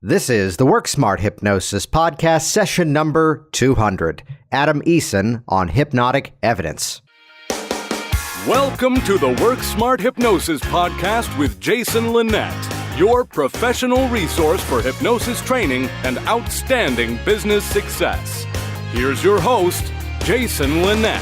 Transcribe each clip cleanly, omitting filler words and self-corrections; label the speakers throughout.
Speaker 1: This is the Work Smart Hypnosis podcast, session number 200. Adam Eason on Hypnotic Evidence.
Speaker 2: Welcome to the Work Smart Hypnosis podcast with Jason Linett, your professional resource for hypnosis training and outstanding business success. Here's your host, Jason Linett.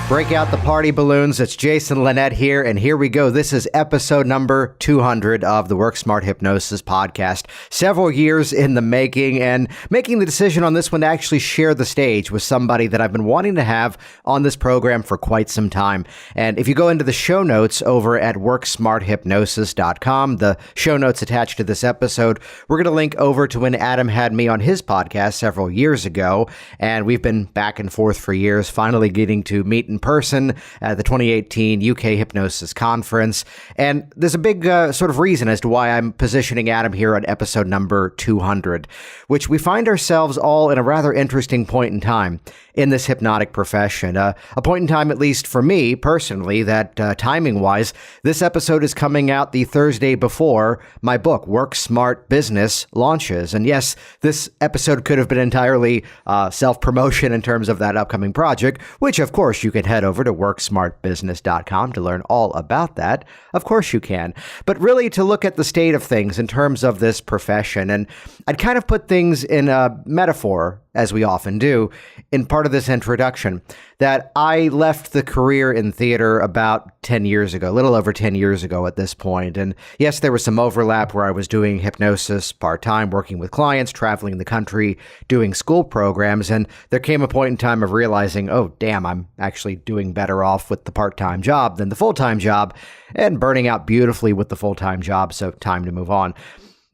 Speaker 1: Break out the party balloons. It's Jason Linett here, and here we go. This is episode number 200 of the Work Smart Hypnosis podcast. Several years in the making, and making the decision on this one to actually share the stage with somebody that I've been wanting to have on this program for quite some time. And if you go into the show notes over at worksmarthypnosis.com, the show notes attached to this episode, we're going to link over to when Adam had me on his podcast several years ago, and we've been back and forth for years, finally getting to meet in person at the 2018 UK Hypnosis Conference. And there's a big sort of reason as to why I'm positioning Adam here on episode number 200, which we find ourselves all in a rather interesting point in time in this hypnotic profession. A point in time, at least for me personally, that timing-wise, this episode is coming out the Thursday before my book, Work Smart Business, launches. And yes, this episode could have been entirely self-promotion in terms of that upcoming project, which of course you can head over to worksmartbusiness.com to learn all about that. Of course you can. But really to look at the state of things in terms of this profession, and I'd kind of put things in a metaphor, as we often do, in part of this introduction, that I left the career in theater about 10 years ago, a little over 10 years ago at this point. And yes, there was some overlap where I was doing hypnosis part-time, working with clients, traveling the country, doing school programs. And there came a point in time of realizing, oh, damn, I'm actually doing better off with the part-time job than the full-time job, and burning out beautifully with the full-time job. So time to move on.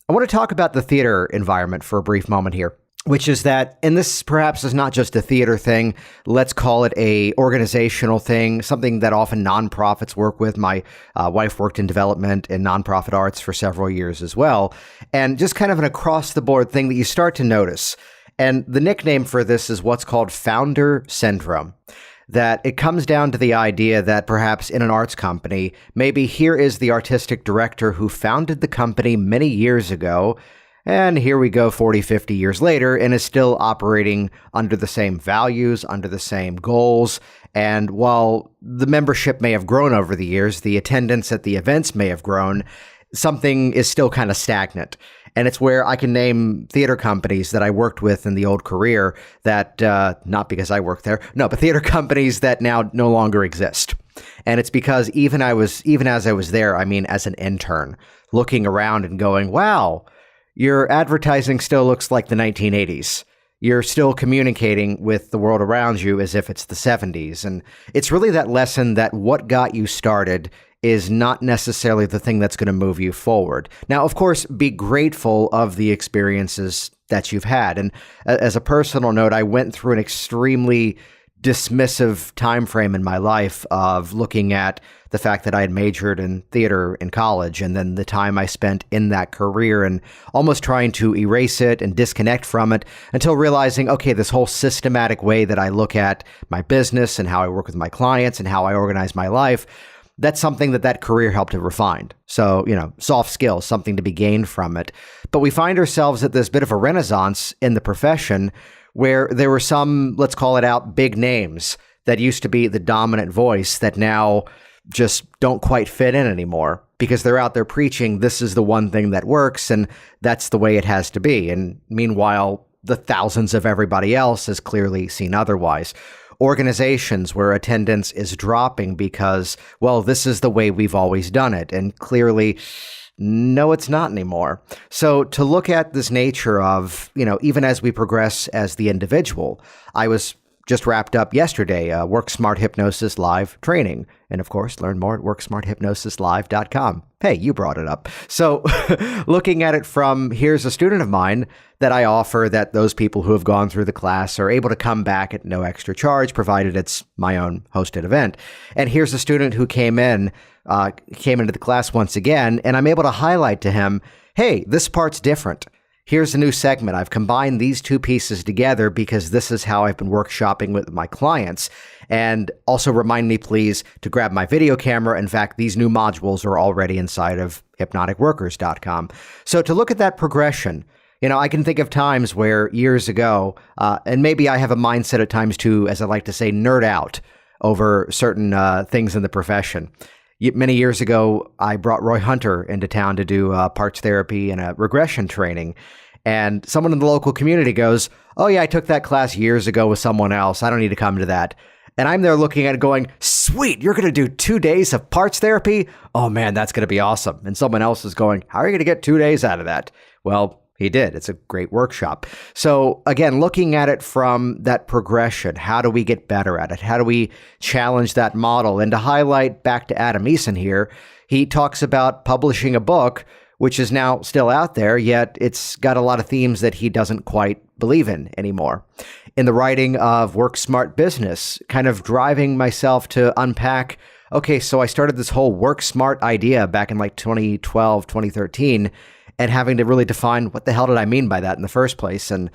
Speaker 1: I want to talk about the theater environment for a brief moment here, which is that, and this perhaps is not just a theater thing, let's call it a organizational thing, something that often nonprofits work with. My wife worked in development and nonprofit arts for several years as well, and just kind of an across-the-board thing that you start to notice. And the nickname for this is what's called founder syndrome. That it comes down to the idea that perhaps in an arts company, maybe here is the artistic director who founded the company many years ago, and here we go 40, 50 years later, and is still operating under the same values, under the same goals. And while the membership may have grown over the years, the attendance at the events may have grown, something is still kind of stagnant. And it's where I can name theater companies that I worked with in the old career that, not because I worked there, no, but theater companies that now no longer exist. And it's because even as I was there, I mean, as an intern, looking around and going, wow, your advertising still looks like the 1980s. You're still communicating with the world around you as if it's the 70s. And it's really that lesson that what got you started is not necessarily the thing that's going to move you forward. Now, of course, be grateful of the experiences that you've had. And as a personal note, I went through an extremely dismissive time frame in my life of looking at the fact that I had majored in theater in college, and then the time I spent in that career, and almost trying to erase it and disconnect from it until realizing, okay, this whole systematic way that I look at my business and how I work with my clients and how I organize my life, that's something that career helped to refine. So, soft skills, something to be gained from it. But we find ourselves at this bit of a renaissance in the profession where there were some, let's call it out, big names that used to be the dominant voice that now just don't quite fit in anymore because they're out there preaching this is the one thing that works and that's the way it has to be. And meanwhile, the thousands of everybody else has clearly seen otherwise. Organizations where attendance is dropping because, well, this is the way we've always done it. And clearly, no, it's not anymore. So to look at this nature of, even as we progress as the individual, I was just wrapped up yesterday, Work Smart Hypnosis Live training. And of course, learn more at worksmarthypnosislive.com. Hey, you brought it up. So looking at it from, here's a student of mine that I offer that those people who have gone through the class are able to come back at no extra charge, provided it's my own hosted event. And here's a student who came into the class once again, and I'm able to highlight to him, hey, this part's different. Here's a new segment. I've combined these two pieces together because this is how I've been workshopping with my clients. And also remind me, please, to grab my video camera. In fact, these new modules are already inside of hypnoticworkers.com. So to look at that progression, I can think of times where years ago, and maybe I have a mindset at times too, as I like to say, nerd out over certain things in the profession. Many years ago, I brought Roy Hunter into town to do parts therapy and a regression training. And someone in the local community goes, "Oh yeah, I took that class years ago with someone else. I don't need to come to that." And I'm there looking at it going, "Sweet, you're going to do 2 days of parts therapy? Oh man, that's going to be awesome." And someone else is going, "How are you going to get 2 days out of that?" Well, he did. It's a great workshop. So again, looking at it from that progression, how do we get better at it? How do we challenge that model? And to highlight back to Adam Eason here, he talks about publishing a book, which is now still out there, yet it's got a lot of themes that he doesn't quite believe in anymore. In the writing of Work Smart Business, kind of driving myself to unpack, okay, so I started this whole Work Smart idea back in like 2012, 2013, and having to really define what the hell did I mean by that in the first place. And,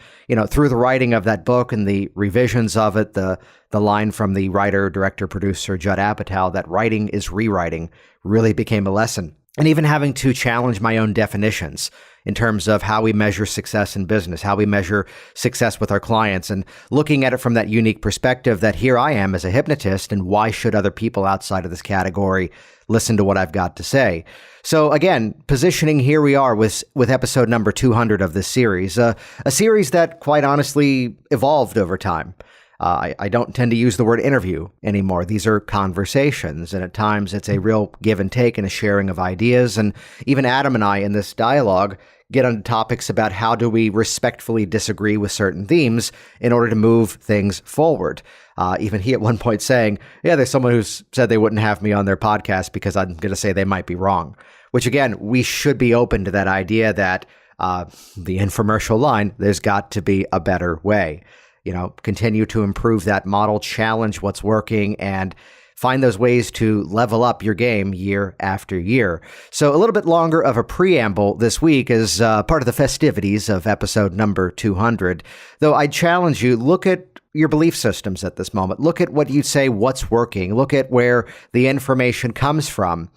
Speaker 1: through the writing of that book and the revisions of it, the line from the writer, director, producer, Judd Apatow, that writing is rewriting, really became a lesson. And even having to challenge my own definitions in terms of how we measure success in business, how we measure success with our clients, and looking at it from that unique perspective that here I am as a hypnotist, and why should other people outside of this category listen to what I've got to say? So again, positioning, here we are with episode number 200 of this series, a series that quite honestly evolved over time. I don't tend to use the word interview anymore. These are conversations, and at times it's a real give and take and a sharing of ideas. And even Adam and I in this dialogue get on topics about how do we respectfully disagree with certain themes in order to move things forward. Even he at one point saying, yeah, there's someone who's said they wouldn't have me on their podcast because I'm going to say they might be wrong. Which again, we should be open to that idea that the infomercial line, there's got to be a better way. Continue to improve that model, challenge what's working, and find those ways to level up your game year after year. So a little bit longer of a preamble this week as part of the festivities of episode number 200. Though I challenge you, look at your belief systems at this moment. Look at what you'd say, what's working. Look at where the information comes from.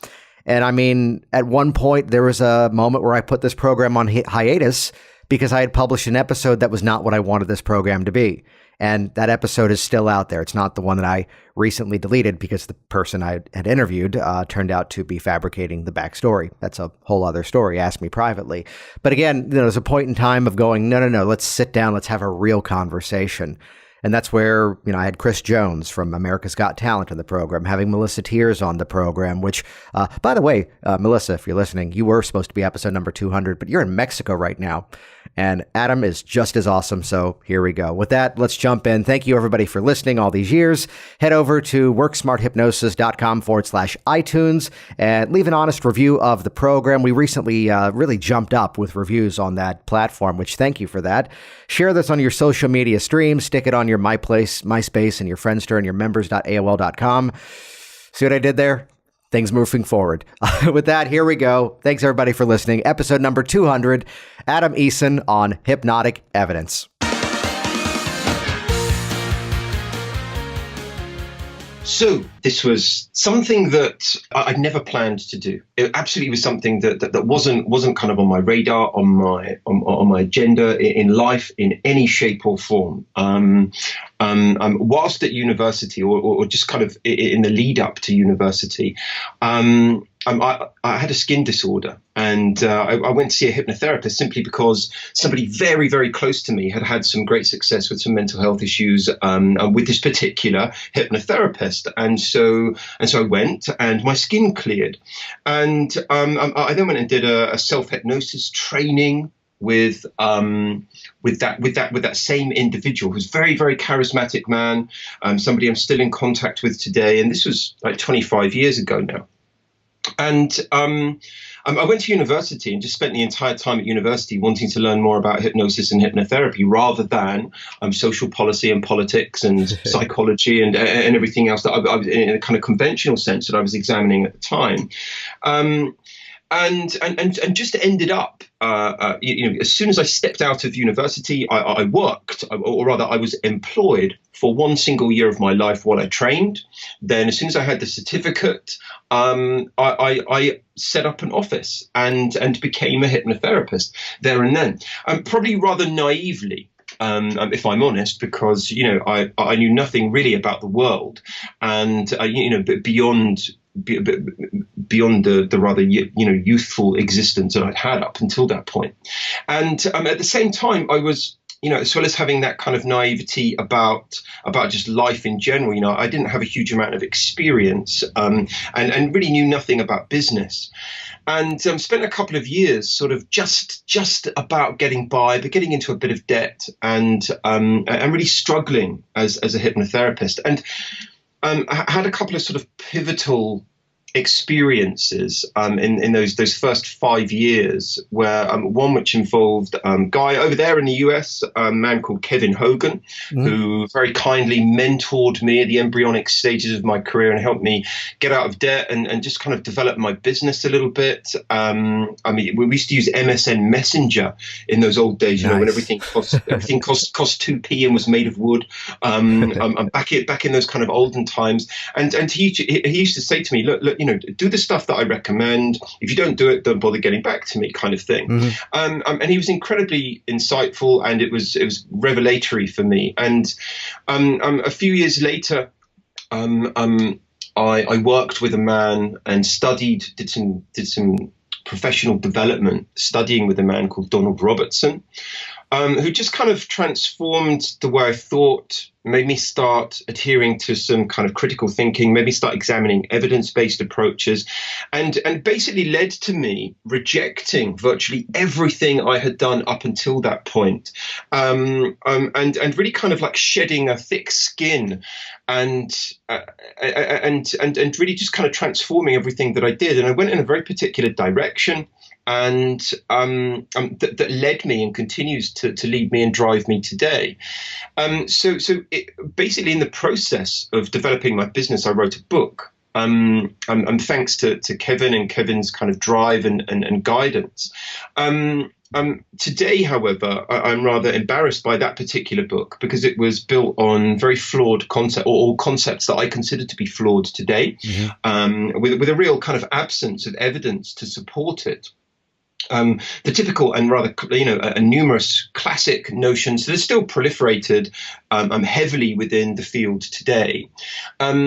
Speaker 1: And I mean, at one point, there was a moment where I put this program on hiatus because I had published an episode that was not what I wanted this program to be. And that episode is still out there. It's not the one that I recently deleted because the person I had interviewed turned out to be fabricating the backstory. That's a whole other story. Ask me privately. But again, there's a point in time of going, no, let's sit down. Let's have a real conversation. And that's where, I had Chris Jones from America's Got Talent in the program, having Melissa Tiers on the program, which, by the way, Melissa, if you're listening, you were supposed to be episode number 200, but you're in Mexico right now. And Adam is just as awesome. So here we go. With that, let's jump in. Thank you, everybody, for listening all these years. Head over to worksmarthypnosis.com/iTunes and leave an honest review of the program. We recently really jumped up with reviews on that platform, which thank you for that. Share this on your social media streams. Stick it on your MySpace, and your Friendster, and your members.aol.com. See what I did there? Things moving forward. With that, here we go. Thanks, everybody, for listening. Episode number 200, Adam Eason on Hypnotic Evidence.
Speaker 3: So this was something that I'd never planned to do. It absolutely was something that wasn't kind of on my radar, on my agenda in life in any shape or form. Whilst at university, or just kind of in the lead up to university, I had a skin disorder, and I went to see a hypnotherapist simply because somebody very, very close to me had had some great success with some mental health issues with this particular hypnotherapist, and so I went, and my skin cleared, and I then went and did a self-hypnosis training with that same individual, who's very, very charismatic man, somebody I'm still in contact with today, and this was like 25 years ago now. And I went to university and just spent the entire time at university wanting to learn more about hypnosis and hypnotherapy rather than social policy and politics and psychology and everything else that I was in a kind of conventional sense that I was examining at the time. and just ended up, as soon as I stepped out of university, I worked, or rather I was employed for one single year of my life while I trained. Then as soon as I had the certificate, I set up an office and became a hypnotherapist there and then, probably rather naively. If I'm honest, because I knew nothing really about the world, and beyond the rather youthful existence that I'd had up until that point. And at the same time, I was, as well as having that kind of naivety about just life in general, I didn't have a huge amount of experience, and really knew nothing about business. And spent a couple of years sort of just about getting by, but getting into a bit of debt, and really struggling as a hypnotherapist. And I had a couple of sort of pivotal experiences in those first 5 years, where one which involved a guy over there in the US, a man called Kevin Hogan, who very kindly mentored me at the embryonic stages of my career and helped me get out of debt and just kind of develop my business a little bit. We used to use MSN Messenger in those old days,
Speaker 1: Nice.
Speaker 3: when everything cost 2p and was made of wood. I'm back in those kind of olden times, and he used to say to me, look, do the stuff that I recommend. If you don't do it, don't bother getting back to me, kind of thing. And he was incredibly insightful, and it was revelatory for me. And a few years later, I worked with a man and did some professional development, studying with a man called Donald Robertson, who just kind of transformed the way I thought, made me start adhering to some kind of critical thinking, made me start examining evidence-based approaches, and basically led to me rejecting virtually everything I had done up until that point, and really kind of like shedding a thick skin, and really just kind of transforming everything that I did. And I went in a very particular direction, and that led me and continues to lead me and drive me today. So basically, in the process of developing my business, I wrote a book. Thanks to Kevin and Kevin's kind of drive and guidance. Today, however, I'm rather embarrassed by that particular book, because it was built on very flawed concepts, or concepts that I consider to be flawed today, with a real kind of absence of evidence to support it. The typical and rather, numerous classic notions that are still proliferated heavily within the field today. But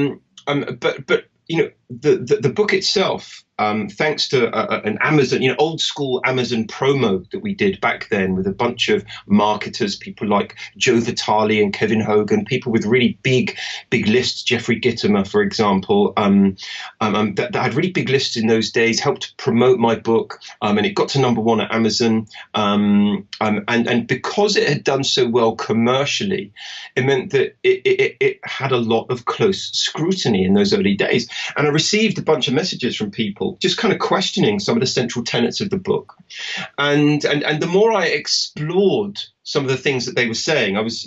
Speaker 3: the book itself, thanks to an Amazon, old school Amazon promo that we did back then with a bunch of marketers, people like Joe Vitale and Kevin Hogan, people with really big lists, Jeffrey Gitomer, for example, that had really big lists in those days, helped promote my book, and it got to #1 at Amazon. And because it had done so well commercially, it meant that it had a lot of close scrutiny in those early days. And I received a bunch of messages from people just kind of questioning some of the central tenets of the book. And the more I explored some of the things that they were saying, I was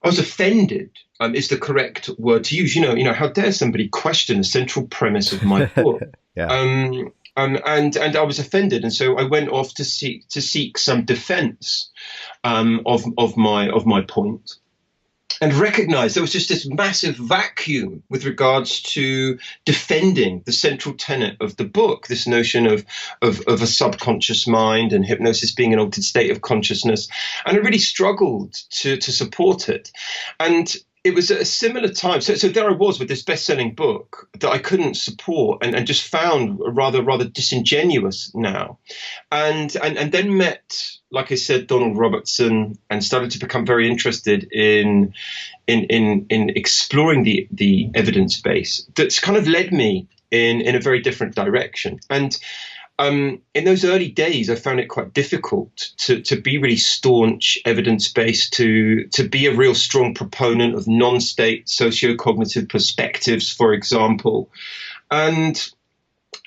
Speaker 3: offended, is the correct word to use. How dare somebody question the central premise of my book?
Speaker 1: Yeah.
Speaker 3: And I was offended, and so I went off to seek some defense of my point, and recognized there was just this massive vacuum with regards to defending the central tenet of the book, this notion of a subconscious mind and hypnosis being an altered state of consciousness. And I really struggled to support it. And it was at a similar time. So there I was with this best-selling book that I couldn't support, and just found rather disingenuous now. And then met, like I said, Donald Robertson, and started to become very interested in exploring the evidence base. That's kind of led me in a very different direction. And in those early days, I found it quite difficult to be really staunch, evidence-based, to be a real strong proponent of non-state socio-cognitive perspectives, for example. And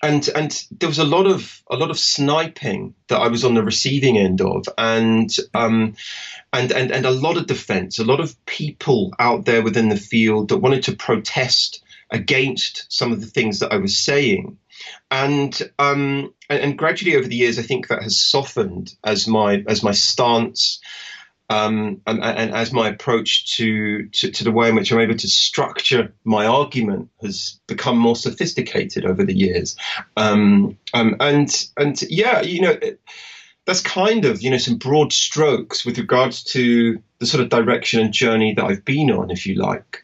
Speaker 3: there was a lot of sniping that I was on the receiving end of, and a lot of defense, a lot of people out there within the field that wanted to protest against some of the things that I was saying. And gradually over the years, I think that has softened as my stance, and as my approach to the way in which I'm able to structure my argument has become more sophisticated over the years. And yeah, that's kind of, some broad strokes with regards to the sort of direction and journey that I've been on, if you like.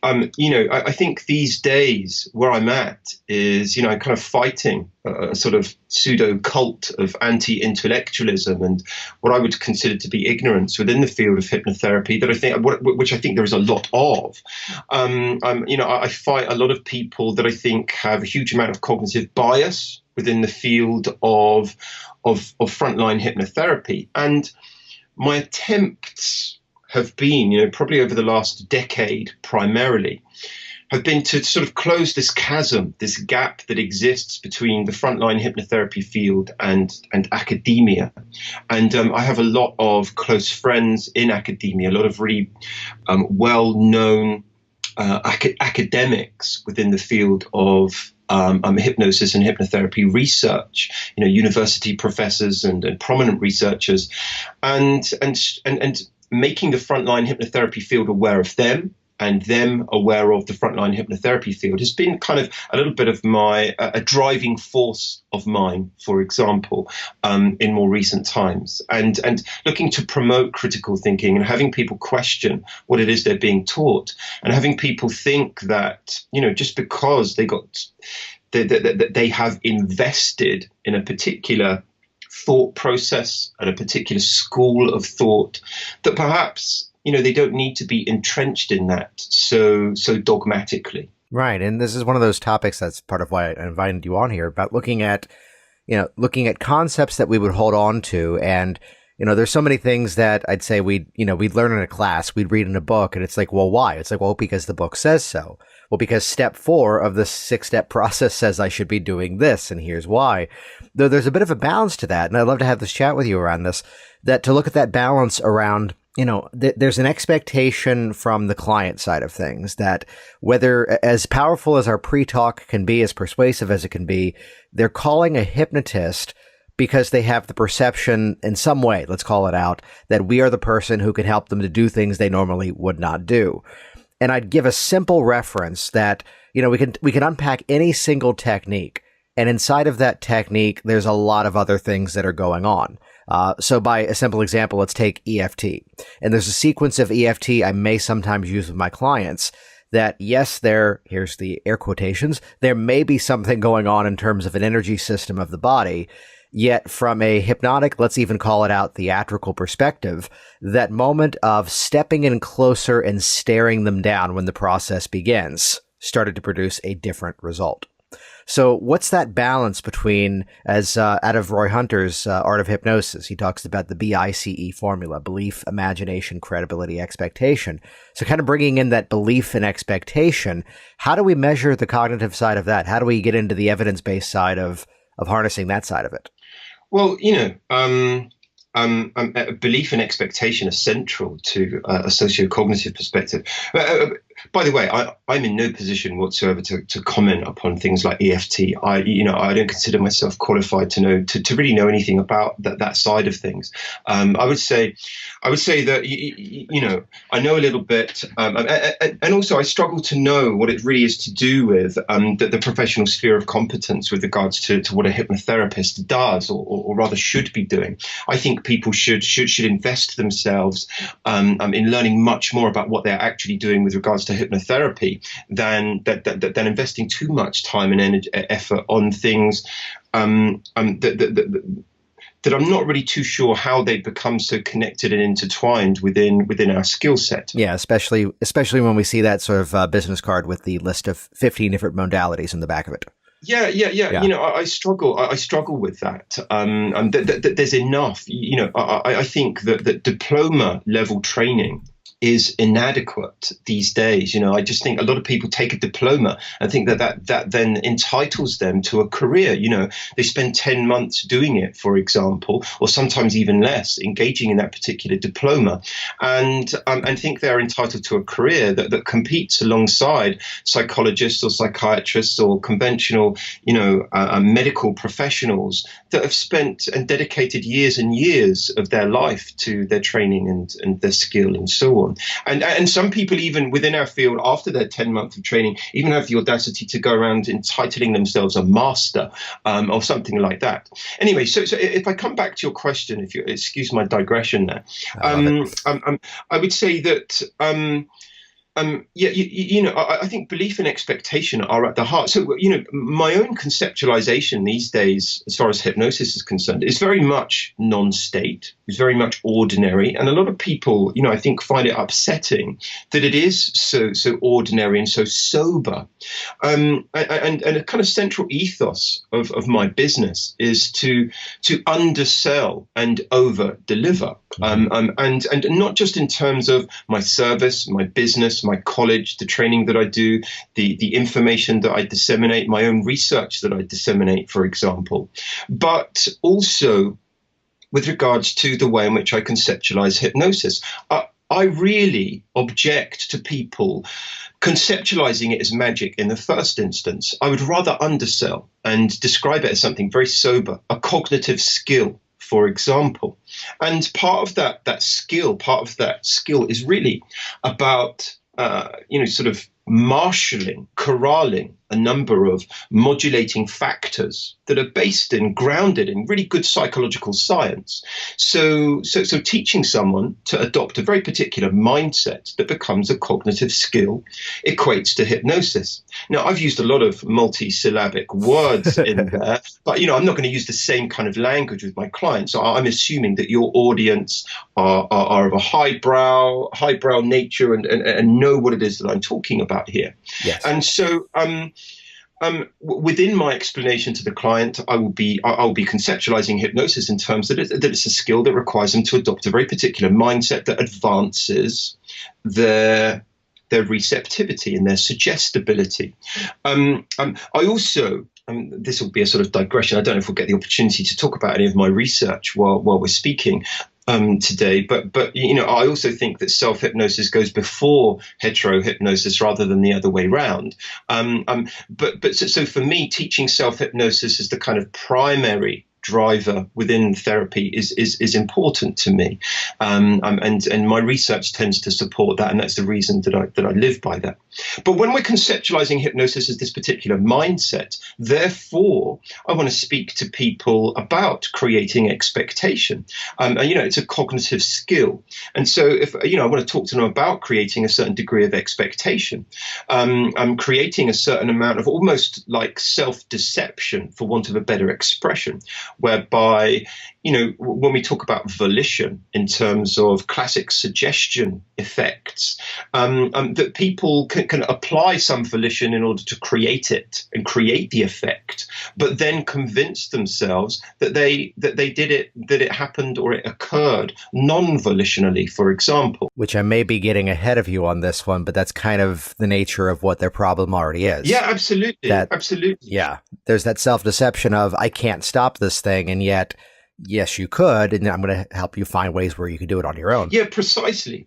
Speaker 3: I think these days where I'm at is, kind of fighting a sort of pseudo cult of anti-intellectualism and what I would consider to be ignorance within the field of hypnotherapy which I think there is a lot of. I fight a lot of people that I think have a huge amount of cognitive bias within the field of frontline hypnotherapy. And my attempts have been, probably over the last decade primarily, have been to sort of close this chasm, this gap that exists between the frontline hypnotherapy field and academia. And I have a lot of close friends in academia, a lot of really well-known academics within the field of hypnosis and hypnotherapy research, university professors and prominent researchers, and making the frontline hypnotherapy field aware of them and them aware of the frontline hypnotherapy field has been kind of a little bit of a driving force of mine, for example, in more recent times, and looking to promote critical thinking and having people question what it is they're being taught, and having people think that, just because they have invested in a particular thought process and a particular school of thought, that perhaps they don't need to be entrenched in that so dogmatically.
Speaker 1: Right, and this is one of those topics that's part of why I invited you on here, about looking at concepts that we would hold on to. And there's so many things that I'd say we'd learn in a class, we'd read in a book, and it's like, well, why? It's like, well, because the book says so. Well, because step 4 of the 6-step process says I should be doing this, and here's why. Though there's a bit of a balance to that, and I'd love to have this chat with you around this, that to look at that balance around, there's an expectation from the client side of things that whether as powerful as our pre-talk can be, as persuasive as it can be, they're calling a hypnotist because they have the perception in some way, let's call it out, that we are the person who can help them to do things they normally would not do. And I'd give a simple reference that, we can unpack any single technique, and inside of that technique, there's a lot of other things that are going on. So by a simple example, let's take EFT. And there's a sequence of EFT I may sometimes use with my clients that, yes, here's the air quotations, there may be something going on in terms of an energy system of the body. Yet from a hypnotic, let's even call it out, theatrical perspective, that moment of stepping in closer and staring them down when the process begins started to produce a different result. So what's that balance between, as out of Roy Hunter's Art of Hypnosis, he talks about the BICE formula, belief, imagination, credibility, expectation. So kind of bringing in that belief and expectation, how do we measure the cognitive side of that? How do we get into the evidence-based side of harnessing that side of it?
Speaker 3: Well, belief and expectation are central to a sociocognitive perspective. By the way, I'm in no position whatsoever to comment upon things like EFT. I don't consider myself qualified to really know anything about that side of things. I would say that I know a little bit, and also I struggle to know what it really is to do with the professional sphere of competence with regards to what a hypnotherapist does, or rather should be doing. I think people should invest themselves in learning much more about what they're actually doing with regards to hypnotherapy than investing too much time and energy, effort on things that I'm not really too sure how they become so connected and intertwined within our skill set.
Speaker 1: Yeah, especially when we see that sort of business card with the list of 15 different modalities in the back of it.
Speaker 3: Yeah. I struggle with that. There's enough. I think that diploma level training is inadequate these days. I just think a lot of people take a diploma and think that then entitles them to a career. They spend 10 months doing it, for example, or sometimes even less, engaging in that particular diploma, and think they're entitled to a career that competes alongside psychologists or psychiatrists or conventional, medical professionals that have spent and dedicated years and years of their life to their training and their skill and so on. And some people, even within our field, after their 10 months of training, even have the audacity to go around entitling themselves a master or something like that. Anyway, so if I come back to your question, if you excuse my digression there, I would say that I think belief and expectation are at the heart. So, my own conceptualization these days, as far as hypnosis is concerned, is very much non-state, is very much ordinary. And a lot of people, I think, find it upsetting that it is so ordinary and so sober. And a kind of central ethos of my business is to undersell and over-deliver. And not just in terms of my service, my business, my college, the training that I do, the information that I disseminate, my own research that I disseminate, for example, but also with regards to the way in which I conceptualize hypnosis. I really object to people conceptualizing it as magic in the first instance. I would rather undersell and describe it as something very sober, a cognitive skill, for example. And part of that skill is really about sort of marshalling, corralling a number of modulating factors that are grounded in really good psychological science. So teaching someone to adopt a very particular mindset that becomes a cognitive skill equates to hypnosis. Now, I've used a lot of multi-syllabic words in there, but I'm not going to use the same kind of language with my clients. So I'm assuming that your audience are of a highbrow nature and know what it is that I'm talking about here. Yes. And so within my explanation to the client, I'll be conceptualizing hypnosis in terms that it's a skill that requires them to adopt a very particular mindset that advances their receptivity and their suggestibility. I also, this will be a sort of digression. I don't know if we'll get the opportunity to talk about any of my research while we're speaking today, but I also think that self-hypnosis goes before hetero-hypnosis rather than the other way round. So for me, teaching self-hypnosis is the kind of primary driver within therapy is important to me, and my research tends to support that, and that's the reason that I live by that. But when we're conceptualizing hypnosis as this particular mindset, therefore I want to speak to people about creating expectation. It's a cognitive skill, and so if I want to talk to them about creating a certain degree of expectation, creating a certain amount of almost like self-deception, for want of a better expression, whereby, when we talk about volition in terms of classic suggestion effects, that people can apply some volition in order to create it and create the effect, but then convince themselves that they did it, that it happened or it occurred non-volitionally, for example.
Speaker 1: Which I may be getting ahead of you on this one, but that's kind of the nature of what their problem already is.
Speaker 3: Yeah, absolutely. Absolutely.
Speaker 1: Yeah. There's that self-deception of, I can't stop this thing, and yet, yes, you could, and I'm going to help you find ways where you can do it on your own.
Speaker 3: Yeah, precisely.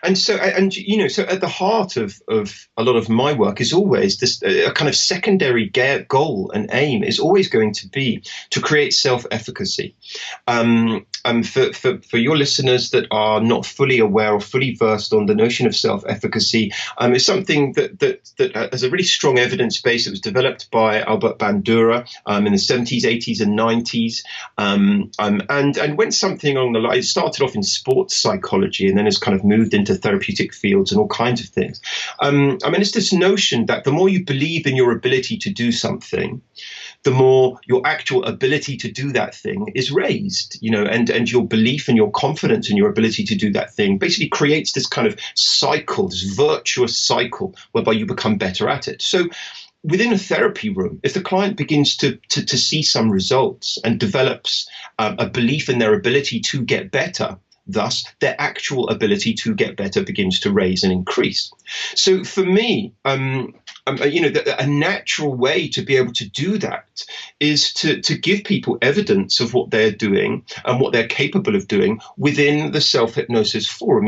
Speaker 3: And so, so at the heart of a lot of my work is always this a kind of secondary goal and aim is always going to be to create self-efficacy. For your listeners that are not fully aware or fully versed on the notion of self-efficacy, it's something that has a really strong evidence base. It was developed by Albert Bandura in the 70s, 80s, and 90s. And went something along the line. It started off in sports psychology and then has kind of moved into therapeutic fields and all kinds of things. It's this notion that the more you believe in your ability to do something, the more your actual ability to do that thing is raised, and your belief and your confidence in your ability to do that thing basically creates this kind of cycle, this virtuous cycle whereby you become better at it. So within a therapy room, if the client begins to see some results and develops a belief in their ability to get better, thus their actual ability to get better begins to raise and increase. So for me, a natural way to be able to do that is to give people evidence of what they're doing and what they're capable of doing within the self-hypnosis forum.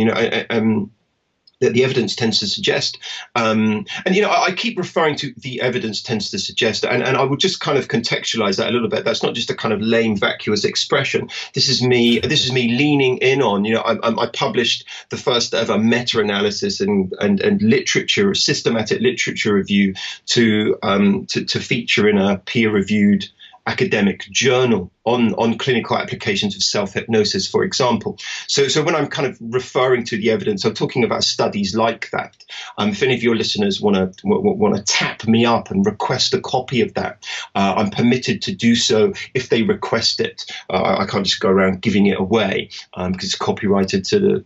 Speaker 3: That the evidence tends to suggest. I keep referring to the evidence tends to suggest, and I would just kind of contextualize that a little bit. That's not just a kind of lame, vacuous expression. This is me leaning in on, I published the first ever meta-analysis and literature, systematic literature review to feature in a peer-reviewed academic journal on clinical applications of self-hypnosis, for example. So when I'm kind of referring to the evidence, I'm talking about studies like that. If any of your listeners want to tap me up and request a copy of that, I'm permitted to do so if they request it. I can't just go around giving it away because it's copyrighted to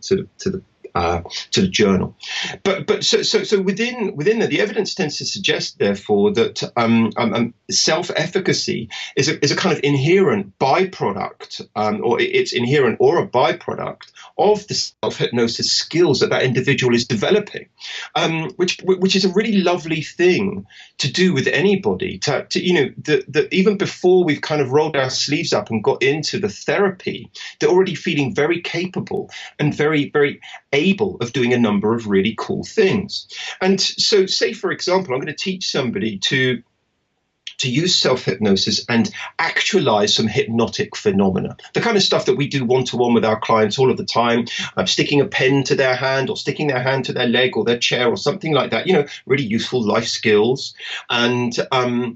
Speaker 3: the journal. But so within the evidence tends to suggest, therefore, that self-efficacy is a kind of inherent byproduct, or it's inherent or a byproduct of the self-hypnosis skills that individual is developing, which is a really lovely thing to do with anybody. That even before we've kind of rolled our sleeves up and got into the therapy, they're already feeling very capable and very, very able of doing a number of really cool things. And so, say, for example, I'm going to teach somebody to use self-hypnosis and actualize some hypnotic phenomena, the kind of stuff that we do one-to-one with our clients all of the time, sticking a pen to their hand or sticking their hand to their leg or their chair or something like that, really useful life skills. And I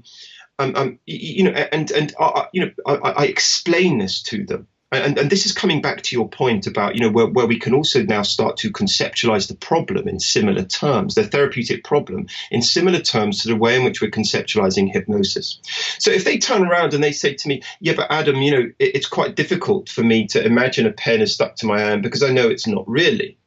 Speaker 3: explain this to them. And this is coming back to your point about, where we can also now start to conceptualize the problem in similar terms, the therapeutic problem in similar terms to the way in which we're conceptualizing hypnosis. So if they turn around and they say to me, yeah, but Adam, it's quite difficult for me to imagine a pen is stuck to my hand because I know it's not really.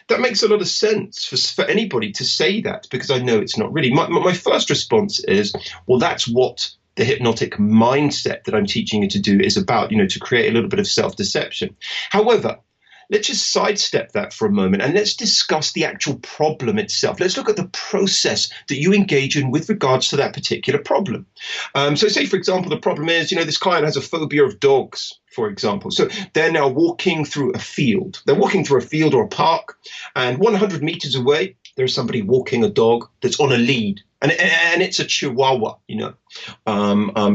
Speaker 3: That makes a lot of sense for anybody to say that, because I know it's not really. My first response is, well, that's what the hypnotic mindset that I'm teaching you to do is about, to create a little bit of self-deception. However, let's just sidestep that for a moment and let's discuss the actual problem itself. Let's look at the process that you engage in with regards to that particular problem. So say, for example, the problem is, this client has a phobia of dogs, for example. So they're now walking through a field. They're walking through a field or a park, and 100 meters away, there's somebody walking a dog that's on a lead. And it's a Chihuahua,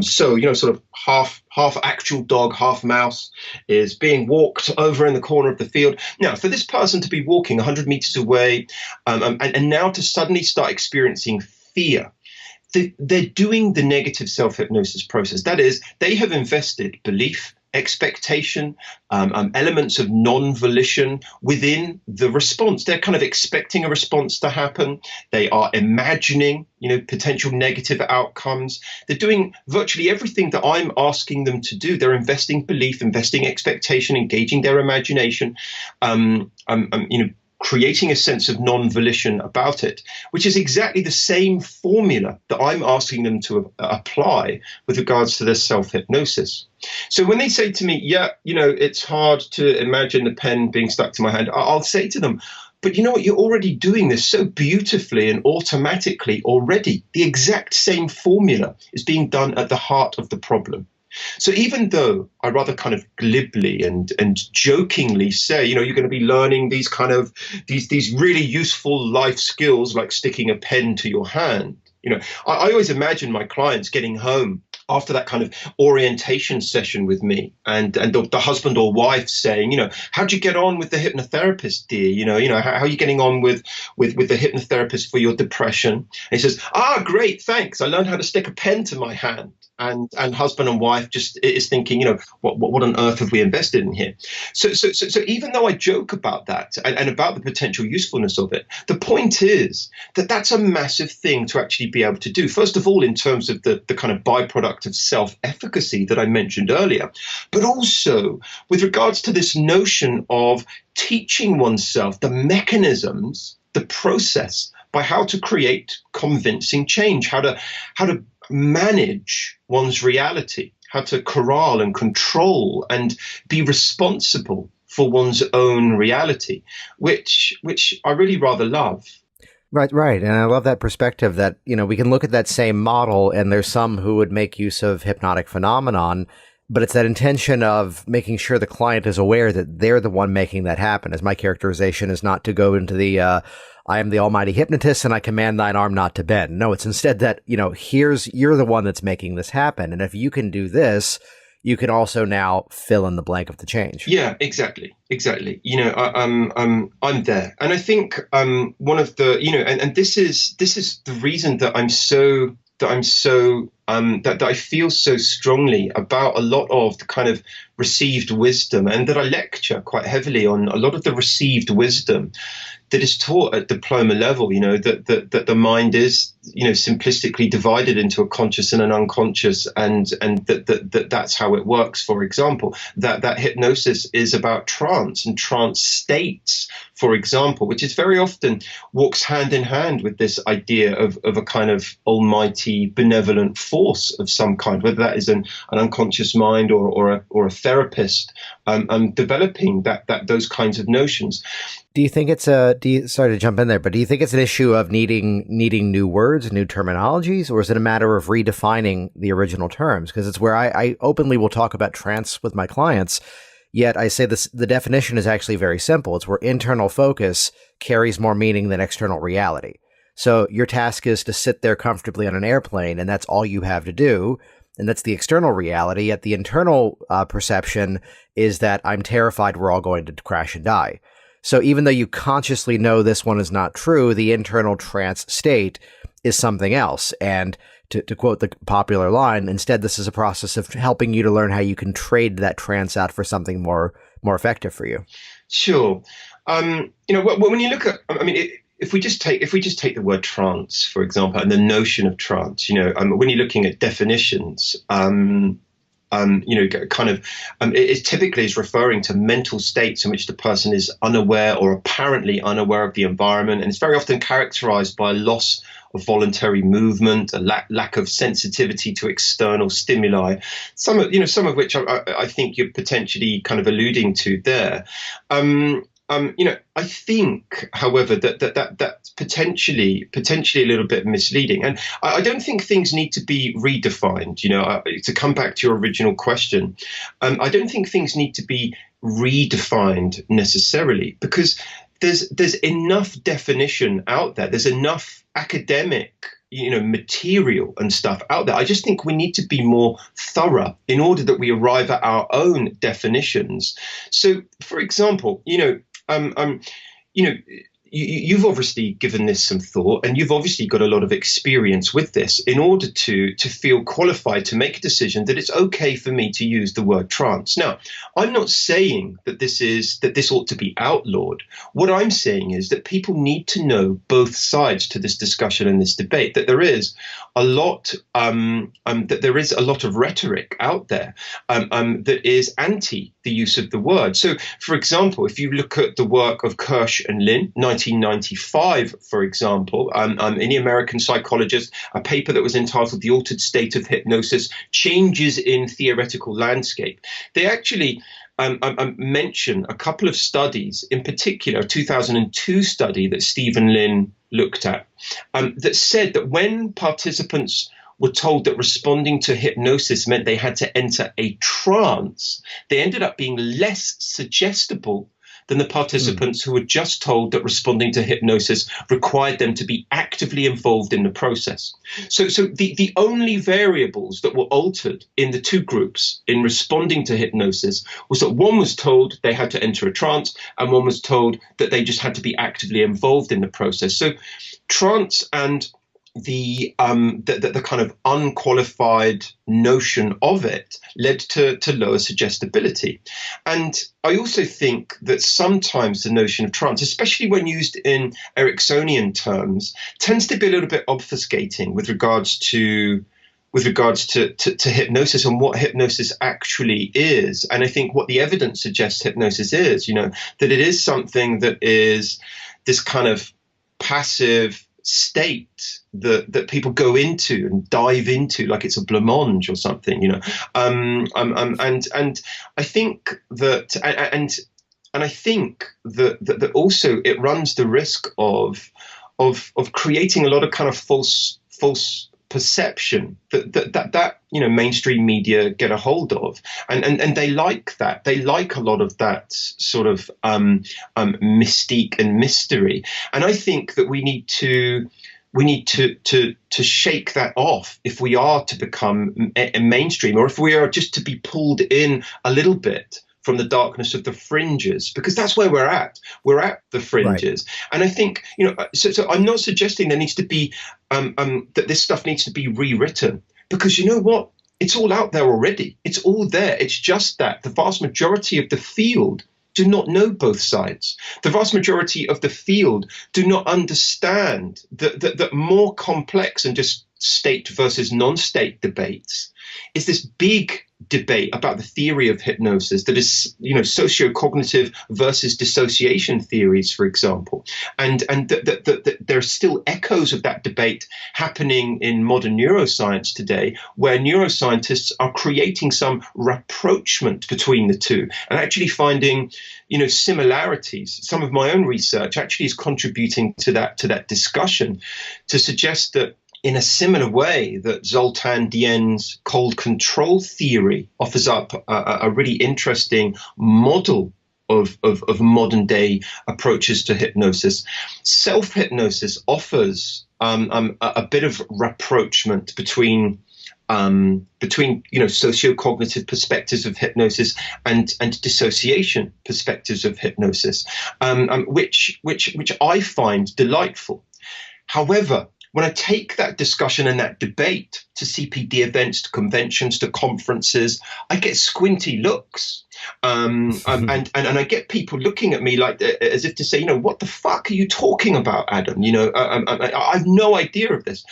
Speaker 3: sort of half actual dog, half mouse is being walked over in the corner of the field. Now, for this person to be walking 100 meters away and now to suddenly start experiencing fear, they're doing the negative self-hypnosis process. That is, they have invested belief, expectation, elements of non-volition within the response. They're kind of expecting a response to happen. They are imagining, potential negative outcomes. They're doing virtually everything that I'm asking them to do. They're investing belief, investing expectation, engaging their imagination, creating a sense of non-volition about it, which is exactly the same formula that I'm asking them to apply with regards to their self-hypnosis. So when they say to me, yeah, it's hard to imagine the pen being stuck to my hand, I'll say to them, but you know what, you're already doing this so beautifully and automatically already. The exact same formula is being done at the heart of the problem. So even though I rather kind of glibly and jokingly say, you're going to be learning these kind of these really useful life skills like sticking a pen to your hand, I always imagine my clients getting home after that kind of orientation session with me and the husband or wife saying, how'd you get on with the hypnotherapist, dear? How are you getting on with the hypnotherapist for your depression? And he says, great, thanks. I learned how to stick a pen to my hand. And husband and wife just is thinking, what on earth have we invested in here? So even though I joke about that and about the potential usefulness of it, the point is that that's a massive thing to actually be able to do. First of all, in terms of the kind of byproduct of self-efficacy that I mentioned earlier, but also with regards to this notion of teaching oneself the mechanisms, the process by how to create convincing change, how to manage one's reality, how to corral and control and be responsible for one's own reality, which I really rather love.
Speaker 1: Right. And I love that perspective that, we can look at that same model and there's some who would make use of hypnotic phenomenon, but it's that intention of making sure the client is aware that they're the one making that happen. As my characterization is not to go into the, I am the Almighty Hypnotist and I command thine arm not to bend. No, it's instead that, you're the one that's making this happen. And if you can do this, you can also now fill in the blank of the change.
Speaker 3: Yeah, exactly. I'm there, and I think one of the and this is the reason that that I feel so strongly about a lot of the kind of received wisdom, and that I lecture quite heavily on a lot of the received wisdom that is taught at diploma level, that the mind is, simplistically divided into a conscious and an unconscious, and that's how it works. For example, that hypnosis is about trance and trance states, for example, which is very often walks hand in hand with this idea of a kind of almighty benevolent force of some kind, whether that is an unconscious mind or a therapist developing those kinds of notions.
Speaker 1: Do you think it's sorry to jump in there, but do you think it's an issue of needing new words, new terminologies, or is it a matter of redefining the original terms? Because it's where I openly will talk about trance with my clients, yet I say the definition is actually very simple. It's where internal focus carries more meaning than external reality. So your task is to sit there comfortably on an airplane, and that's all you have to do. And that's the external reality. Yet the internal perception is that I'm terrified we're all going to crash and die. So even though you consciously know this one is not true, the internal trance state is something else. And to quote the popular line, instead, this is a process of helping you to learn how you can trade that trance out for something more effective for you.
Speaker 3: Sure. When you look at, if we just take the word trance, for example, and the notion of trance, when you're looking at definitions, it typically is referring to mental states in which the person is unaware or apparently unaware of the environment, and it's very often characterized by a loss of voluntary movement, a lack of sensitivity to external stimuli. Some of which I think you're potentially kind of alluding to there. I think, however, that's potentially a little bit misleading, and I don't think things need to be redefined. To come back to your original question, I don't think things need to be redefined necessarily, because there's enough definition out there. There's enough academic material and stuff out there. I just think we need to be more thorough in order that we arrive at our own definitions. So, for example, you've obviously given this some thought, and you've obviously got a lot of experience with this in order to feel qualified to make a decision that it's okay for me to use the word trance. Now, I'm not saying that this ought to be outlawed. What I'm saying is that people need to know both sides to this discussion and this debate, that there is a lot of rhetoric out there that is anti the use of the word. So, for example, if you look at the work of Kirsch and Lin, 1995, for example, in the American Psychologist, a paper that was entitled The Altered State of Hypnosis, Changes in Theoretical Landscape. They actually mention a couple of studies, in particular a 2002 study that Stephen Lin looked at, that said that when participants were told that responding to hypnosis meant they had to enter a trance, they ended up being less suggestible than the participants who were just told that responding to hypnosis required them to be actively involved in the process. So the only variables that were altered in the two groups in responding to hypnosis was that one was told they had to enter a trance, and one was told that they just had to be actively involved in the process. So trance and the kind of unqualified notion of it led to lower suggestibility. And I also think that sometimes the notion of trance, especially when used in Ericksonian terms, tends to be a little bit obfuscating with regards to hypnosis and what hypnosis actually is. And I think what the evidence suggests hypnosis is, that it is something that is this kind of passive state that people go into and dive into like it's a blancmange or something, and I think that, and I think that also it runs the risk of creating a lot of kind of false perception that mainstream media get a hold of, and they like that. They like a lot of that sort of mystique and mystery. And I think that we need to shake that off if we are to become a mainstream, or if we are just to be pulled in a little bit from the darkness of the fringes, because that's where we're at. We're at the fringes. Right. And I think, so I'm not suggesting there needs to be, that this stuff needs to be rewritten, because you know what? It's all out there already. It's all there. It's just that the vast majority of the field do not know both sides. The vast majority of the field do not understand that more complex and just state versus non-state debates is this big debate about the theory of hypnosis that is, socio-cognitive versus dissociation theories, for example. And there are still echoes of that debate happening in modern neuroscience today, where neuroscientists are creating some rapprochement between the two and actually finding, similarities. Some of my own research actually is contributing to that discussion, to suggest that in a similar way that Zoltan Dien's cold control theory offers up a really interesting model of modern day approaches to hypnosis, self-hypnosis offers a bit of rapprochement between socio-cognitive perspectives of hypnosis and dissociation perspectives of hypnosis, which I find delightful. However, when I take that discussion and that debate to CPD events, to conventions, to conferences, I get squinty looks. And I get people looking at me like as if to say, what the fuck are you talking about, Adam? I have no idea of this,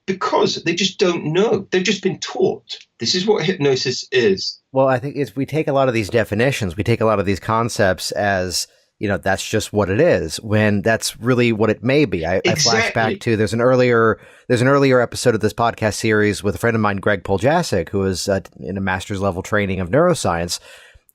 Speaker 3: because they just don't know. They've just been taught this is what hypnosis is.
Speaker 1: Well, I think we take a lot of these definitions, we take a lot of these concepts as, that's just what it is, when that's really what it may be. I flash back to there's an earlier episode of this podcast series with a friend of mine, Greg Poljasic, who was in a master's level training of neuroscience.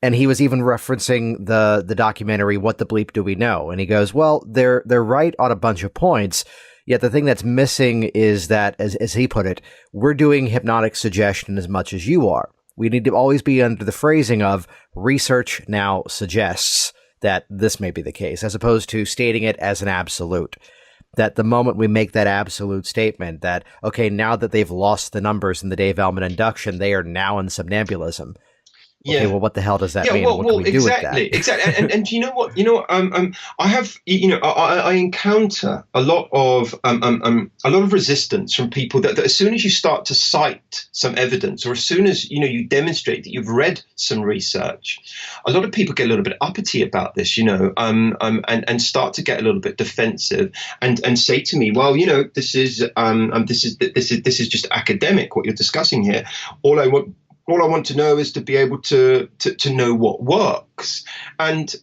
Speaker 1: And he was even referencing the documentary, What the Bleep Do We Know? And he goes, well, they're right on a bunch of points. Yet the thing that's missing is that, as he put it, we're doing hypnotic suggestion as much as you are. We need to always be under the phrasing of research now suggests that this may be the case, as opposed to stating it as an absolute. That the moment we make that absolute statement that, okay, now that they've lost the numbers in the Dave Ellman induction, they are now in somnambulism. Okay, well, what the hell does that mean? What can we do with that?
Speaker 3: Exactly. And you know what? I have, I encounter a lot of resistance from people that as soon as you start to cite some evidence, or as soon as you demonstrate that you've read some research, a lot of people get a little bit uppity about this, and start to get a little bit defensive and say to me, well, this is just academic what you're discussing here. All I want to know is to be able to know what works. And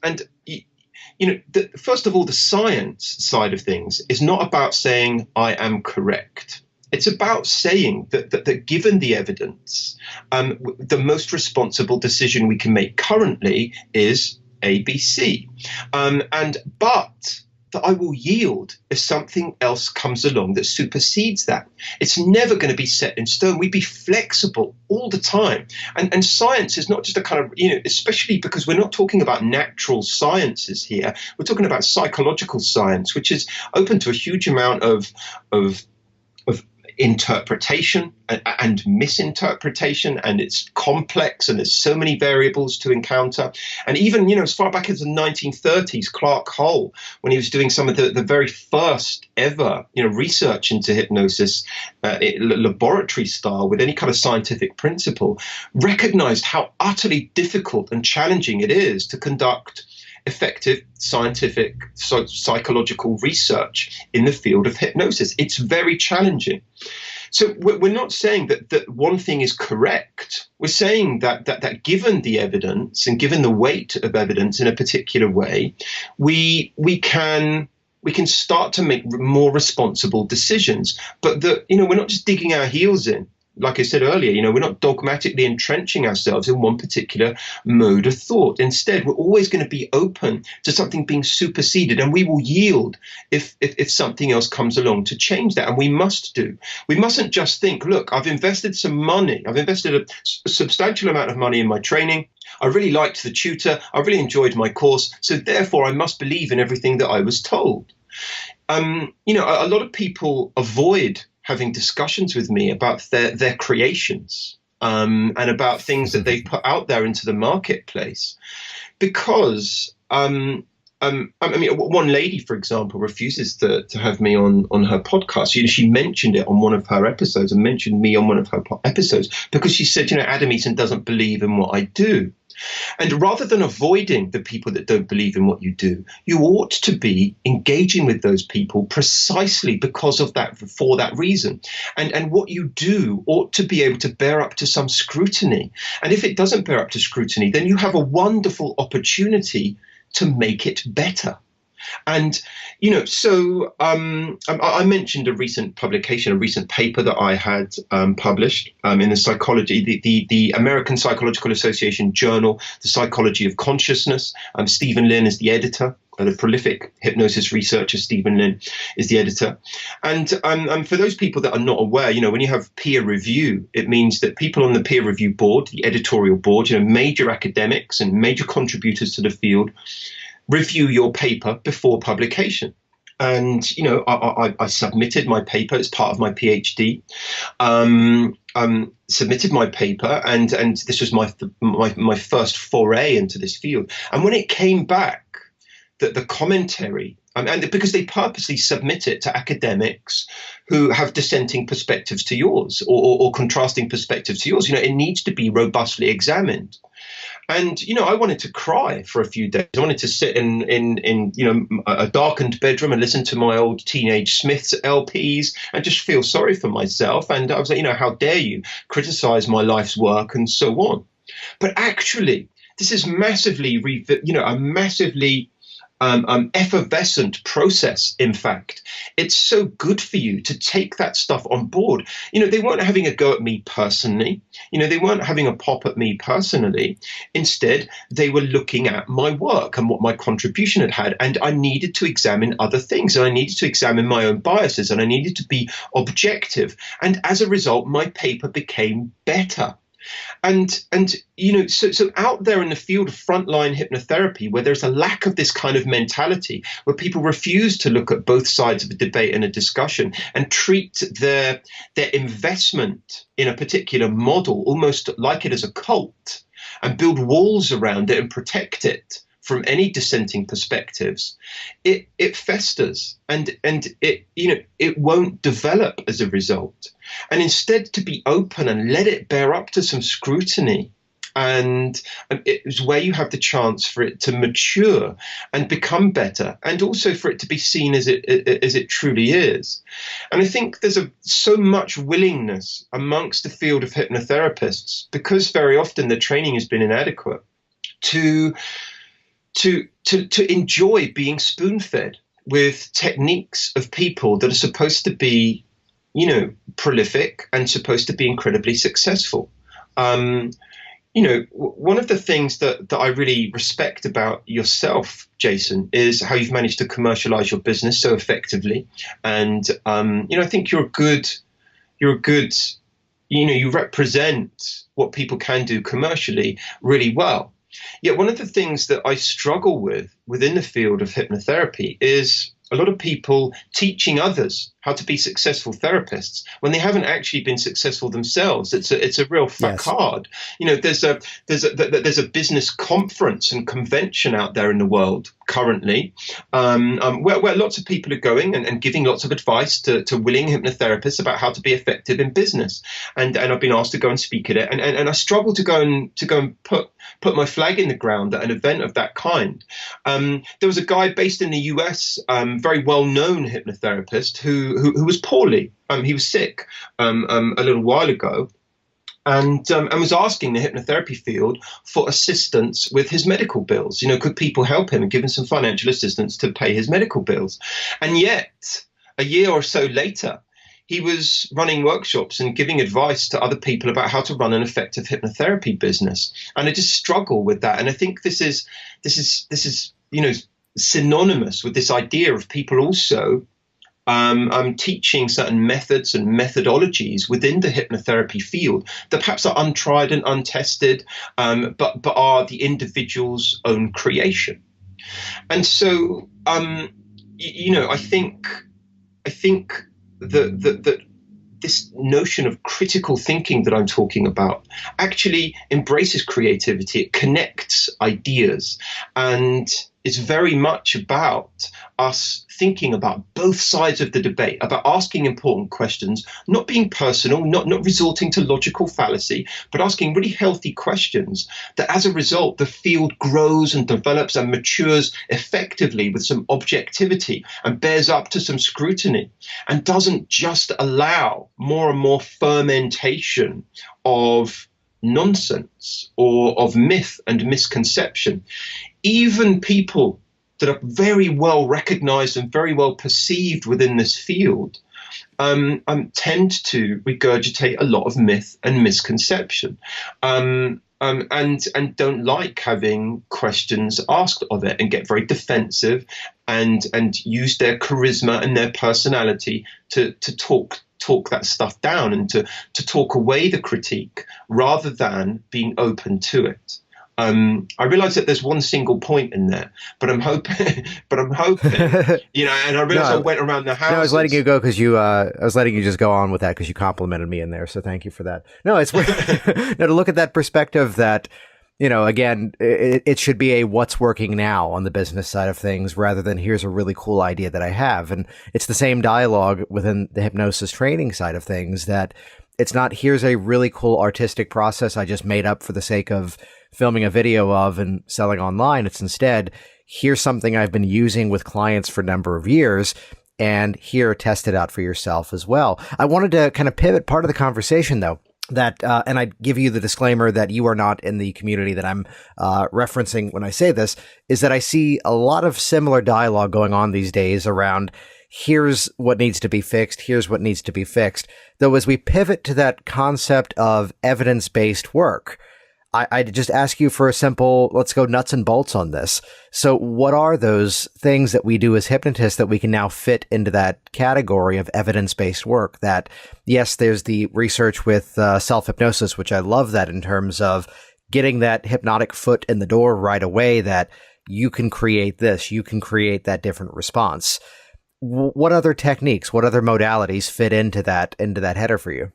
Speaker 3: first of all, the science side of things is not about saying I am correct. It's about saying that given the evidence, the most responsible decision we can make currently is ABC. But that I will yield if something else comes along that supersedes that. It's never going to be set in stone. We be flexible all the time. And science is not just a kind of, especially because we're not talking about natural sciences here. We're talking about psychological science, which is open to a huge amount of interpretation and misinterpretation, and it's complex, and there's so many variables to encounter. And even, as far back as the 1930s, Clark Hull, when he was doing some of the very first ever, research into hypnosis, laboratory style, with any kind of scientific principle, recognized how utterly difficult and challenging it is to conduct effective scientific psychological research in the field of hypnosis. It's very challenging. So we're not saying that one thing is correct. We're saying that given the evidence and given the weight of evidence in a particular way, we can start to make more responsible decisions. But we're not just digging our heels in like I said earlier, we're not dogmatically entrenching ourselves in one particular mode of thought. Instead, we're always going to be open to something being superseded, and we will yield if something else comes along to change that. And we mustn't just think, look, I've invested some money. I've invested a substantial amount of money in my training. I really liked the tutor. I really enjoyed my course. So therefore, I must believe in everything that I was told. A lot of people avoid having discussions with me about their creations and about things that they've put out there into the marketplace, because one lady, for example, refuses to have me on her podcast. She mentioned it on one of her episodes and mentioned me on one of her episodes because she said, Adam Eason doesn't believe in what I do. And rather than avoiding the people that don't believe in what you do, you ought to be engaging with those people precisely because of that, for that reason. And what you do ought to be able to bear up to some scrutiny. And if it doesn't bear up to scrutiny, then you have a wonderful opportunity to make it better. And, so I mentioned a recent publication, a recent paper that I had published in the psychology, the American Psychological Association journal, The Psychology of Consciousness. Stephen Lin is the editor. The prolific hypnosis researcher Stephen Lin is the editor. And for those people that are not aware, when you have peer review, it means that people on the peer review board, the editorial board, major academics and major contributors to the field, review your paper before publication. And, I submitted my paper as part of my Ph.D. Submitted my paper, and this was my first foray into this field. And when it came back, the commentary, and because they purposely submit it to academics who have dissenting perspectives to yours or contrasting perspectives to yours, it needs to be robustly examined. And, I wanted to cry for a few days. I wanted to sit in a darkened bedroom and listen to my old Teenage Smiths LPs and just feel sorry for myself. And I was like, how dare you criticize my life's work and so on. But actually, this is massively, a massively effervescent process. In fact, it's so good for you to take that stuff on board. They weren't having a go at me personally. They weren't having a pop at me personally. Instead, they were looking at my work and what my contribution had. And I needed to examine other things, and I needed to examine my own biases, and I needed to be objective. And as a result, my paper became better. And so out there in the field of frontline hypnotherapy, where there's a lack of this kind of mentality, where people refuse to look at both sides of a debate and a discussion and treat their investment in a particular model almost like it as a cult, and build walls around it and protect it from any dissenting perspectives, it festers and it won't develop as a result. And instead, to be open and let it bear up to some scrutiny, and it's where you have the chance for it to mature and become better, and also for it to be seen as it truly is. And I think there's so much willingness amongst the field of hypnotherapists, because very often the training has been inadequate, to enjoy being spoon-fed with techniques of people that are supposed to be, prolific and supposed to be incredibly successful. One of the things that I really respect about yourself, Jason, is how you've managed to commercialize your business so effectively. And, I think you're a good, you represent what people can do commercially really well. Yet one of the things that I struggle with within the field of hypnotherapy is a lot of people teaching others how to be successful therapists when they haven't actually been successful themselves. It's a real facade. Yes. There's a business conference and convention out there in the world currently, where lots of people are going and giving lots of advice to willing hypnotherapists about how to be effective in business. And I've been asked to go and speak at it, and I struggle to go and put my flag in the ground at an event of that kind. There was a guy based in the US, very well-known hypnotherapist who was poorly. He was sick a little while ago, and was asking the hypnotherapy field for assistance with his medical bills. Could people help him and give him some financial assistance to pay his medical bills? And yet, a year or so later, he was running workshops and giving advice to other people about how to run an effective hypnotherapy business. And I just struggle with that. And I think this is synonymous with this idea of people also teaching certain methods and methodologies within the hypnotherapy field that perhaps are untried and untested, but are the individual's own creation. And so, I think that this notion of critical thinking that I'm talking about actually embraces creativity. It connects ideas, and it's very much about us thinking about both sides of the debate, about asking important questions, not being personal, not resorting to logical fallacy, but asking really healthy questions that as a result, the field grows and develops and matures effectively with some objectivity and bears up to some scrutiny and doesn't just allow more and more fermentation of nonsense or of myth and misconception. Even people that are very well recognized and very well perceived within this field tend to regurgitate a lot of myth and misconception, and don't like having questions asked of it, and get very defensive and use their charisma and their personality to talk that stuff down and to talk away the critique rather than being open to it. I realize that there's one single point in there, but I'm hoping, and I realize I went around the house.
Speaker 1: No, I was letting you go because I was letting you just go on with that because you complimented me in there. So thank you for that. No, it's to look at that perspective that, again, it should be a what's working now on the business side of things rather than here's a really cool idea that I have. And it's the same dialogue within the hypnosis training side of things, that it's not here's a really cool artistic process I just made up for the sake of filming a video of and selling online. It's instead, here's something I've been using with clients for a number of years, and here, test it out for yourself as well. I wanted to kind of pivot part of the conversation, though, that, and I give you the disclaimer that you are not in the community that I'm referencing when I say this, is that I see a lot of similar dialogue going on these days around here's what needs to be fixed, here's what needs to be fixed. Though as we pivot to that concept of evidence-based work, I just ask you for a simple, let's go nuts and bolts on this. So what are those things that we do as hypnotists that we can now fit into that category of evidence-based work? That, yes, there's the research with self-hypnosis, which I love that in terms of getting that hypnotic foot in the door right away, that you can create this, you can create that different response. What other techniques, what other modalities fit into that header for you?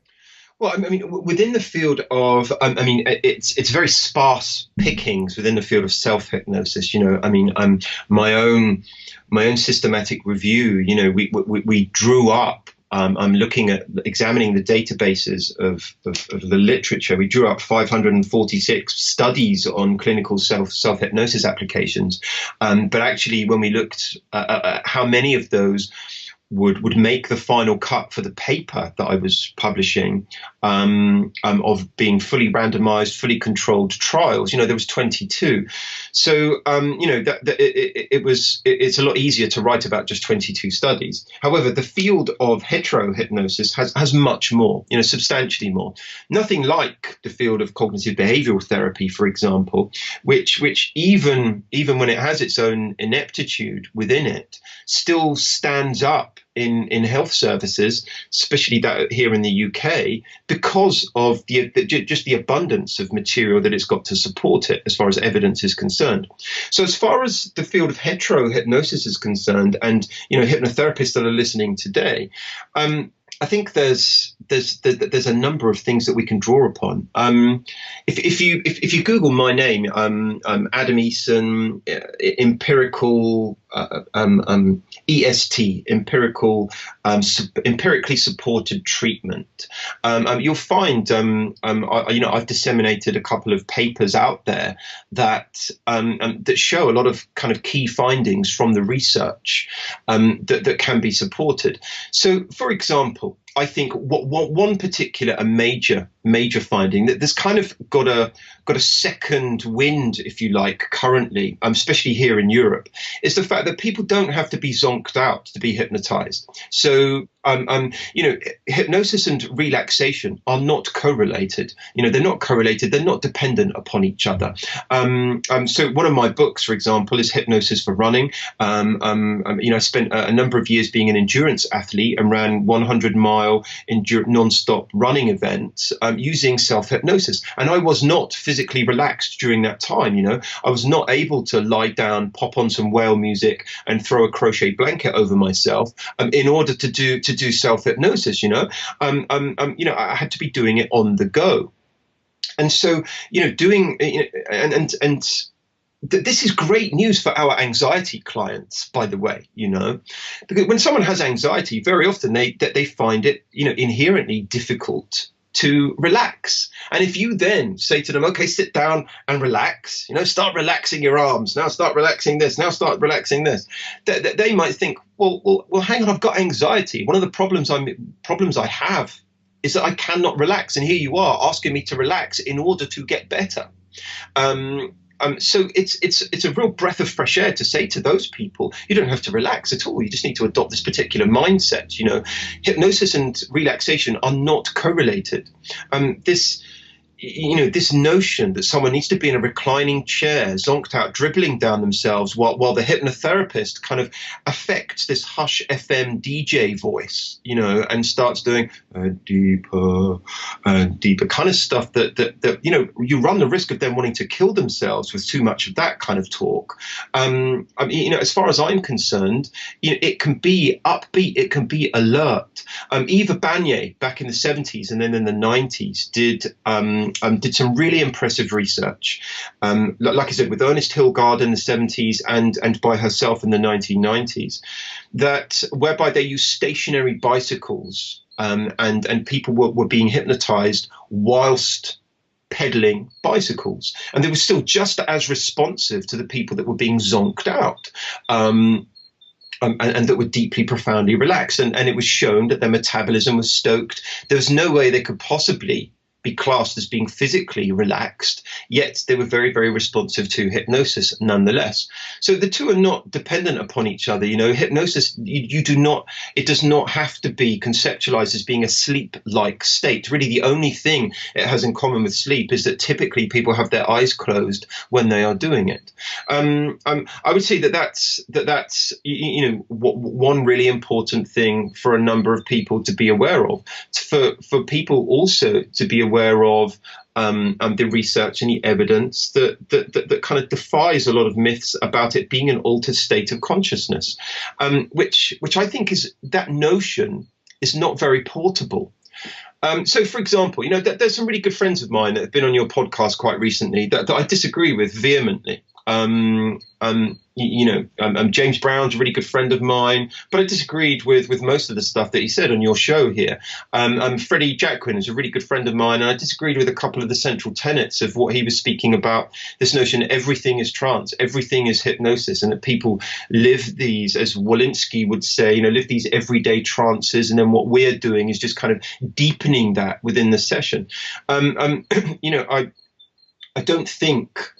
Speaker 3: Well, I mean, within the field of, it's very sparse pickings within the field of self-hypnosis. My own systematic review. We drew up. I'm looking at examining the databases of the literature. We drew up 546 studies on clinical self-hypnosis applications. But actually, when we looked at how many of those would make the final cut for the paper that I was publishing, of being fully randomized, fully controlled trials, there was 22. So, it's a lot easier to write about just 22 studies. However, the field of heterohypnosis has much more, substantially more. Nothing like the field of cognitive behavioral therapy, for example, which even when it has its own ineptitude within it, still stands up in health services, especially that here in the UK, because of just the abundance of material that it's got to support it as far as evidence is concerned. So as far as the field of heterohypnosis is concerned, and hypnotherapists that are listening today, I think there's a number of things that we can draw upon. If you Google my name, Adam Eason, empirical EST, empirically supported treatment, you'll find I've disseminated a couple of papers out there that show a lot of kind of key findings from the research that can be supported. So, for example, I think one particular and major major finding that there's kind of got a second wind, if you like, currently, especially here in Europe, is the fact that people don't have to be zonked out to be hypnotized. So hypnosis and relaxation are not correlated. They're not correlated. They're not dependent upon each other. So one of my books, for example, is Hypnosis for Running. I spent a number of years being an endurance athlete and ran 100-mile non-stop running events using self-hypnosis. And I was not physically relaxed during that time. I was not able to lie down, pop on some whale music and throw a crochet blanket over myself in order to do self-hypnosis. I had to be doing it on the go. And so, this is great news for our anxiety clients, by the way, because when someone has anxiety, very often they find it, inherently difficult to relax. And if you then say to them, okay, sit down and relax, start relaxing your arms, now start relaxing this, now start relaxing this, they might think, well, hang on, I've got anxiety. One of the problems I have is that I cannot relax. And here you are asking me to relax in order to get better. So it's a real breath of fresh air to say to those people, you don't have to relax at all. You just need to adopt this particular mindset. Hypnosis and relaxation are not correlated. This notion that someone needs to be in a reclining chair, zonked out, dribbling down themselves while the hypnotherapist kind of affects this hush FM DJ voice, and starts doing deeper and deeper kind of stuff that you run the risk of them wanting to kill themselves with too much of that kind of talk. As far as I'm concerned, it can be upbeat, it can be alert. Eva Banyai back in the 70s and then in the 90s did some really impressive research, like I said, with Ernest Hilgard in the 70s and by herself in the 1990s, whereby they used stationary bicycles and people were being hypnotized whilst pedaling bicycles. And they were still just as responsive to the people that were being zonked out. And that were deeply, profoundly relaxed. And it was shown that their metabolism was stoked. There was no way they could possibly be classed as being physically relaxed, yet they were very, very responsive to hypnosis nonetheless. So the two are not dependent upon each other. Hypnosis, it does not have to be conceptualized as being a sleep-like state. Really, the only thing it has in common with sleep is that typically people have their eyes closed when they are doing it. I would say that's one really important thing for a number of people to be aware of. For people also to be aware of the research and the evidence that kind of defies a lot of myths about it being an altered state of consciousness, which I think is that notion is not very portable. So, for example, there's some really good friends of mine that have been on your podcast quite recently that I disagree with vehemently. James Brown's a really good friend of mine, but I disagreed with most of the stuff that he said on your show here. Freddie Jacquin is a really good friend of mine, and I disagreed with a couple of the central tenets of what he was speaking about, this notion everything is trance, everything is hypnosis, and that people live these, as Walensky would say, live these everyday trances, and then what we're doing is just kind of deepening that within the session. I don't think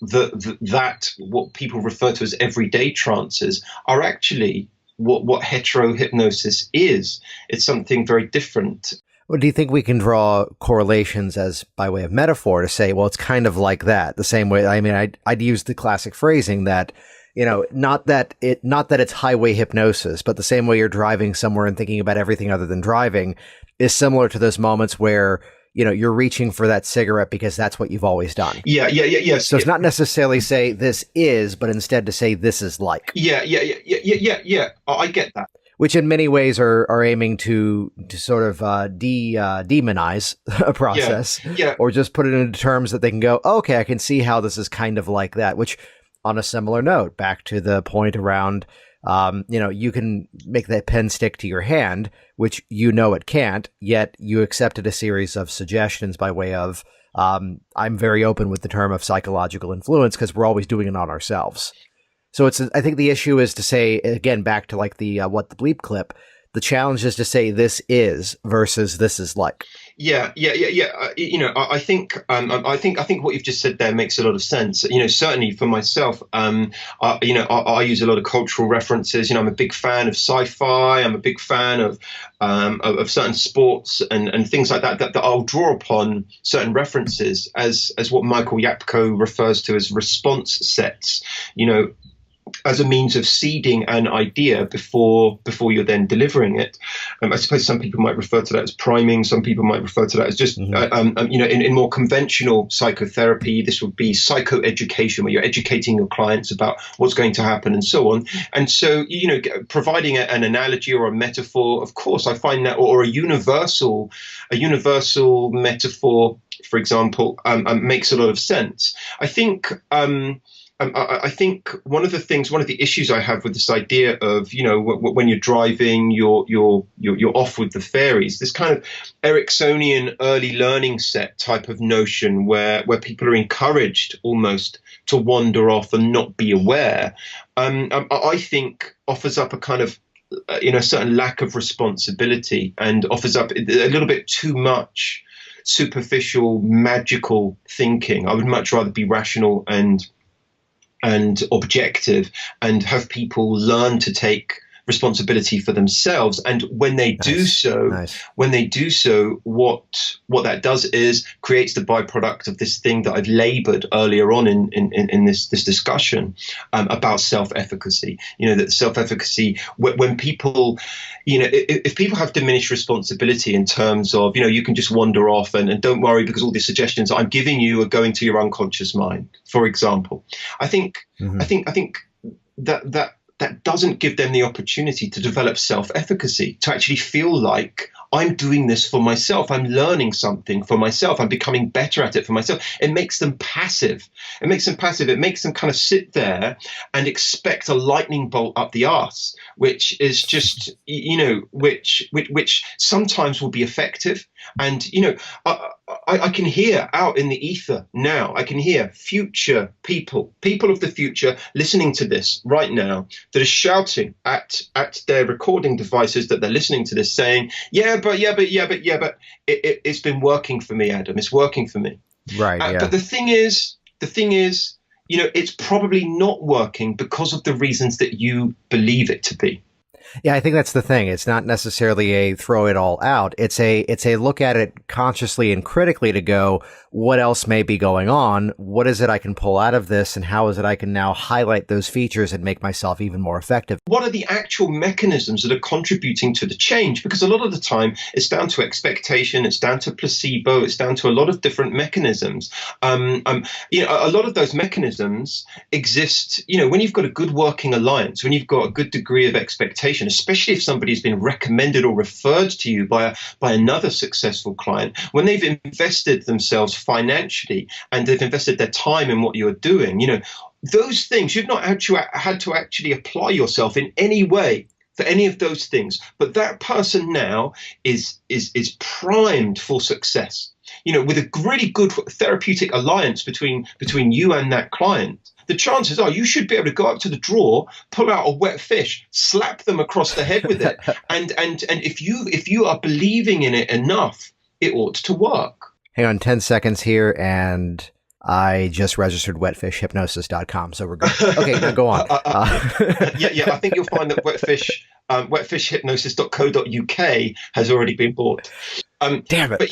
Speaker 3: that what people refer to as everyday trances are actually what hetero hypnosis is. It's something very different.
Speaker 1: Well, do you think we can draw correlations as by way of metaphor to say, well, it's kind of like that, the same way? I mean, I'd use the classic phrasing that, not that it's highway hypnosis, but the same way you're driving somewhere and thinking about everything other than driving is similar to those moments where you're reaching for that cigarette because that's what you've always done. Yeah. So it's not necessarily say this is, but instead to say this is like.
Speaker 3: Yeah. I get that.
Speaker 1: Which in many ways are aiming to sort of demonize a process, or just put it into terms that they can go, okay, I can see how this is kind of like that. Which, on a similar note, back to the point around, you can make that pen stick to your hand, which it can't, yet you accepted a series of suggestions by way of, I'm very open with the term of psychological influence because we're always doing it on ourselves. So I think the issue is to say, again, back to like the what the bleep clip, The challenge is to say this is versus this is like.
Speaker 3: Yeah. I think what you've just said there makes a lot of sense. Certainly for myself, I use a lot of cultural references. I'm a big fan of sci-fi. I'm a big fan of certain sports and things like that I'll draw upon certain references as what Michael Yapko refers to as response sets. As a means of seeding an idea before you're then delivering it. I suppose some people might refer to that as priming. Some people might refer to that as just, in more conventional psychotherapy, this would be psychoeducation, where you're educating your clients about what's going to happen and so on. And so, providing an analogy or a metaphor, of course, I find that, or a universal metaphor, for example, makes a lot of sense. I think one of the issues I have with this idea of, when you're driving, you're off with the fairies, this kind of Ericksonian early learning set type of notion where people are encouraged almost to wander off and not be aware, I think offers up a kind of, certain lack of responsibility and offers up a little bit too much superficial, magical thinking. I would much rather be rational and objective and have people learn to take responsibility for themselves. And when they do so, what that does is creates the byproduct of this thing that I've labored earlier on in this discussion about self-efficacy. That self-efficacy, when people, if people have diminished responsibility in terms of, you can just wander off and don't worry because all the suggestions I'm giving you are going to your unconscious mind, for example. I think that doesn't give them the opportunity to develop self-efficacy, to actually feel like I'm doing this for myself. I'm learning something for myself. I'm becoming better at it for myself. It makes them passive. It makes them kind of sit there and expect a lightning bolt up the arse, which is just, which sometimes will be effective. And, I can hear out in the ether now, I can hear future people of the future listening to this right now that are shouting at their recording devices that they're listening to this saying, but it's been working for me, Adam. It's working for me.
Speaker 1: Right. Yeah.
Speaker 3: But the thing is, it's probably not working because of the reasons that you believe it to be.
Speaker 1: Yeah, I think that's the thing. It's not necessarily a throw it all out. It's a look at it consciously and critically to go, what else may be going on? What is it I can pull out of this? And how is it I can now highlight those features and make myself even more effective? What
Speaker 3: are the actual mechanisms that are contributing to the change? Because a lot of the time it's down to expectation, it's down to placebo, it's down to a lot of different mechanisms. A lot of those mechanisms exist, when you've got a good working alliance, when you've got a good degree of expectation, especially if somebody's been recommended or referred to you by another successful client, when they've invested themselves financially and they've invested their time in what you're doing, those things, you've not had to actually apply yourself in any way for any of those things. But that person now is primed for success. With a really good therapeutic alliance between you and that client, the chances are you should be able to go up to the drawer, pull out a wet fish, slap them across the head with it. and if you are believing in it enough, it ought to work.
Speaker 1: Hang on 10 seconds here, and I just registered wetfishhypnosis.com, so we're good. Okay, now go on.
Speaker 3: I think you'll find that wetfishhypnosis.co.uk has already been bought.
Speaker 1: Damn it.
Speaker 3: But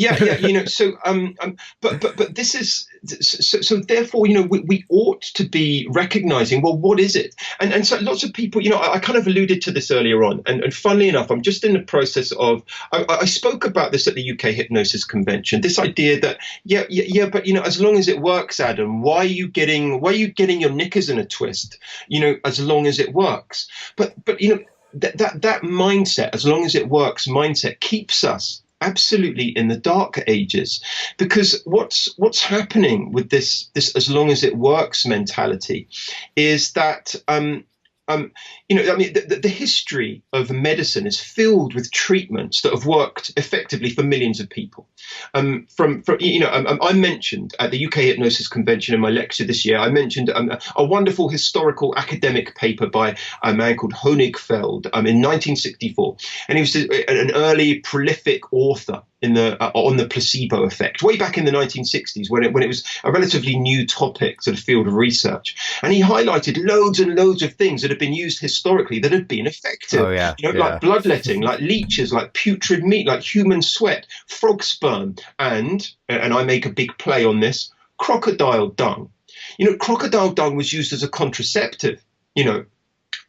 Speaker 3: but this is so therefore, we ought to be recognizing, well, what is it? And so lots of people, I kind of alluded to this earlier on. And funnily enough, I'm just in the process of, I spoke about this at the UK Hypnosis Convention, this idea that, but, as long as it works, Adam, why are you getting your knickers in a twist, as long as it works? But that mindset, as long as it works mindset, keeps us absolutely in the dark ages, because what's happening with this as long as it works mentality is that The history of medicine is filled with treatments that have worked effectively for millions of people. I mentioned at the UK Hypnosis Convention in my lecture this year, I mentioned a wonderful historical academic paper by a man called Honigfeld in 1964. And he was an early prolific author on the placebo effect, way back in the 1960s, when it was a relatively new topic to the field of research. And he highlighted loads and loads of things that have been used historically that have been effective.
Speaker 1: Oh, yeah.
Speaker 3: Like bloodletting, like leeches, like putrid meat, like human sweat, frog sperm, and I make a big play on this, crocodile dung. Crocodile dung was used as a contraceptive,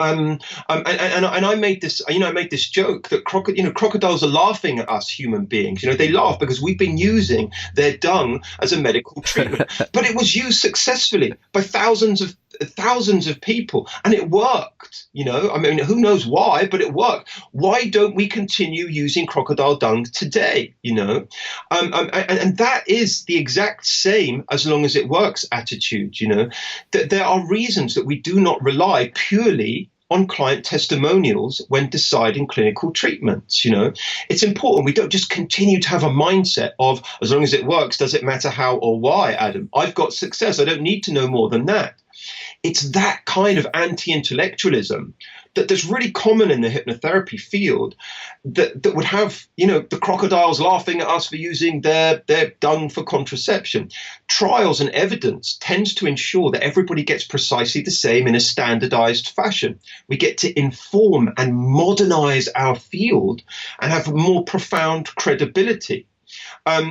Speaker 3: And I made this, I made this joke that crocodiles are laughing at us human beings. They laugh because we've been using their dung as a medical treatment, but it was used successfully by thousands of people, and it worked. Who knows why, but it worked. Why don't we continue using crocodile dung today? And that is the exact same as long as it works attitude. That there are reasons that we do not rely purely on client testimonials when deciding clinical treatments. It's important we don't just continue to have a mindset of, as long as it works, does it matter how or why, Adam? I've got success. I don't need to know more than that. It's that kind of anti-intellectualism that's really common in the hypnotherapy field that would have, the crocodiles laughing at us for using their dung for contraception. Trials and evidence tends to ensure that everybody gets precisely the same in a standardized fashion. We get to inform and modernize our field and have more profound credibility. A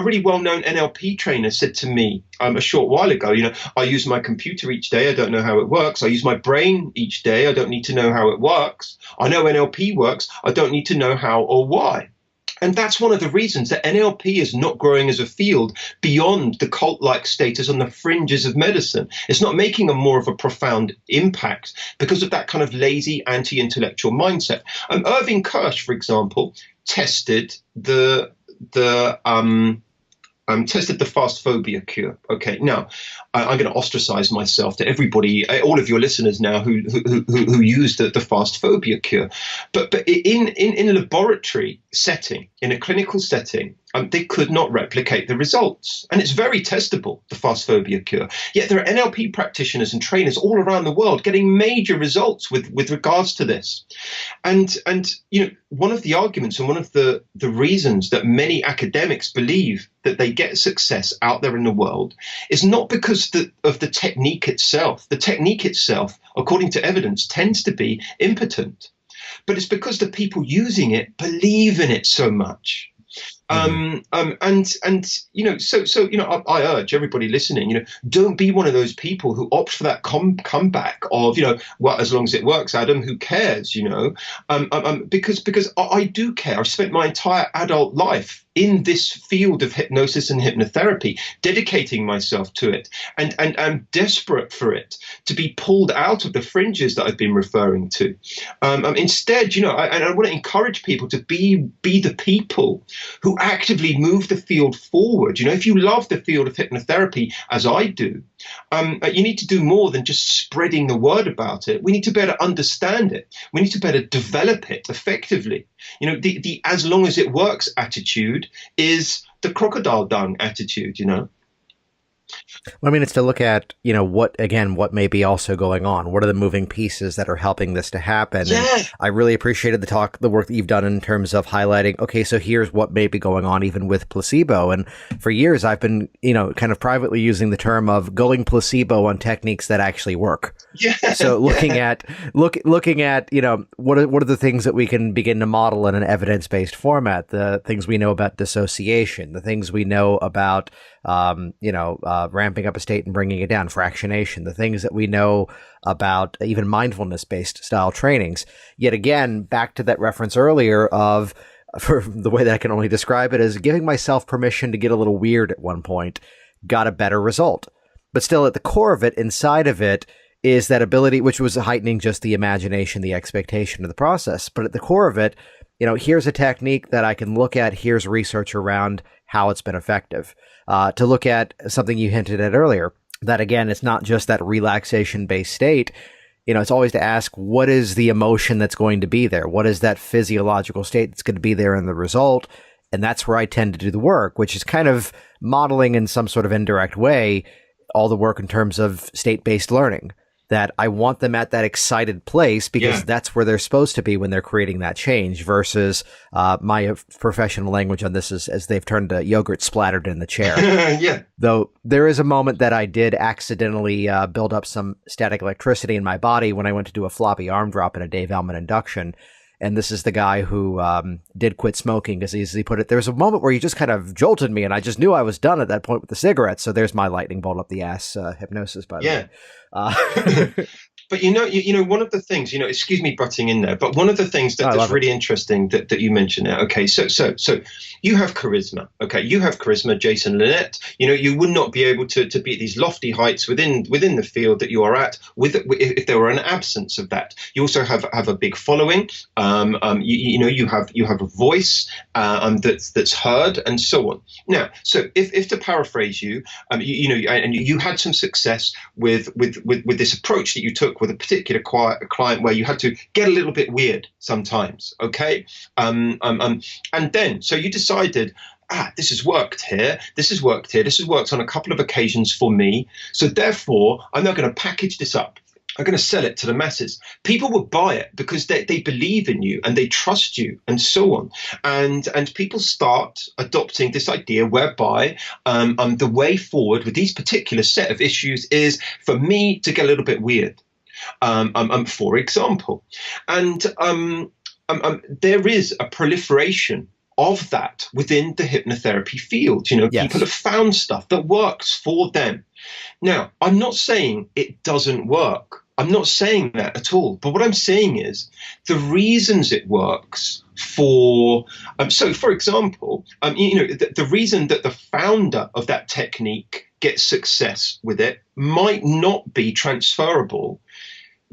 Speaker 3: really well-known NLP trainer said to me a short while ago, I use my computer each day. I don't know how it works. I use my brain each day. I don't need to know how it works. I know NLP works. I don't need to know how or why. And that's one of the reasons that NLP is not growing as a field beyond the cult-like status on the fringes of medicine. It's not making a more of a profound impact because of that kind of lazy anti-intellectual mindset. Irving Kirsch, for example, tested the fast phobia cure. Okay, now I'm going to ostracize myself to everybody, all of your listeners now who use the fast phobia cure. But in a laboratory setting, in a clinical setting, they could not replicate the results. And it's very testable, the fast phobia cure. Yet there are NLP practitioners and trainers all around the world getting major results with regards to this. And one of the arguments and one of the reasons that many academics believe that they get success out there in the world is not because of the technique itself. The technique itself, according to evidence, tends to be impotent. But it's because the people using it believe in it so much. I urge everybody listening, don't be one of those people who opt for that comeback of, as long as it works, Adam, who cares, because I do care. I've spent my entire adult life in this field of hypnosis and hypnotherapy, dedicating myself to it, and I'm desperate for it to be pulled out of the fringes that I've been referring to. Instead, I want to encourage people to be the people who actively move the field forward. If you love the field of hypnotherapy, as I do, you need to do more than just spreading the word about it. We need to better understand it. We need to better develop it effectively. The as long as it works attitude is the crocodile dung attitude,
Speaker 1: Well, it's to look at, what may be also going on. What are the moving pieces that are helping this to happen?
Speaker 3: Yeah.
Speaker 1: And I really appreciated the work that you've done in terms of highlighting, okay, so here's what may be going on even with placebo. And for years, I've been, kind of privately using the term of going placebo on techniques that actually work.
Speaker 3: Yeah.
Speaker 1: So looking at, what are the things that we can begin to model in an evidence-based format, the things we know about dissociation, the things we know about, ramping up a state and bringing it down, fractionation, the things that we know about even mindfulness-based style trainings. Yet again, back to that reference earlier of, for the way that I can only describe it, as giving myself permission to get a little weird at one point, got a better result. But still at the core of it, inside of it, is that ability, which was heightening just the imagination, the expectation of the process. But at the core of it, here's a technique that I can look at, here's research around how it's been effective. To look at something you hinted at earlier, that again, it's not just that relaxation-based state. it's always to ask, what is the emotion that's going to be there? What is that physiological state that's going to be there in the result? And that's where I tend to do the work, which is kind of modeling in some sort of indirect way all the work in terms of state-based learning, that I want them at that excited place because that's where they're supposed to be when they're creating that change, versus my professional language on this is as they've turned to yogurt splattered in the chair. Though there is a moment that I did accidentally build up some static electricity in my body when I went to do a floppy arm drop in a Dave Ellman induction. And this is the guy who did quit smoking, as he put it. There was a moment where he just kind of jolted me, and I just knew I was done at that point with the cigarettes. So there's my lightning bolt up the ass hypnosis, by the way.
Speaker 3: But one of the things, excuse me butting in there, but one of the things that's really interesting that you mentioned there. Okay, so you have charisma. Okay, you have charisma, Jason Linett. You would not be able to be at these lofty heights within the field that you are at if there were an absence of that. You also have a big following. You have a voice that's heard, and so on. Now, so if to paraphrase you, and you had some success with this approach that you took with a particular client where you had to get a little bit weird sometimes, okay? And then, so you decided, this has worked here, this has worked on a couple of occasions for me, so therefore, I'm now going to package this up. I'm going to sell it to the masses. People will buy it because they believe in you and they trust you and so on. And people start adopting this idea whereby the way forward with these particular set of issues is for me to get a little bit weird. For example, and there is a proliferation of that within the hypnotherapy field. People have found stuff that works for them. Now, I'm not saying it doesn't work. I'm not saying that at all. But what I'm saying is the reasons it works for, so for example, the reason that the founder of that technique gets success with it might not be transferable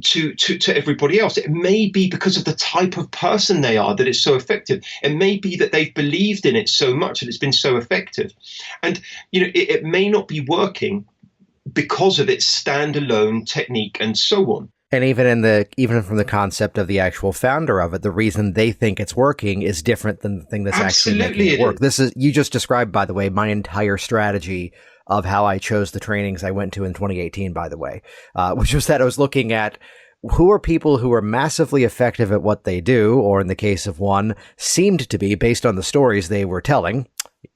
Speaker 3: to everybody else. It may be because of the type of person they are that it's so effective. It may be that they've believed in it so much that it's been so effective. And, it may not be working because of its standalone technique and so on.
Speaker 1: And even from the concept of the actual founder of it, the reason they think it's working is different than the thing that's actually making it work. This is, you just described, by the way, my entire strategy of how I chose the trainings I went to in 2018, by the way, which was that I was looking at who are people who are massively effective at what they do, or in the case of one, seemed to be based on the stories they were telling.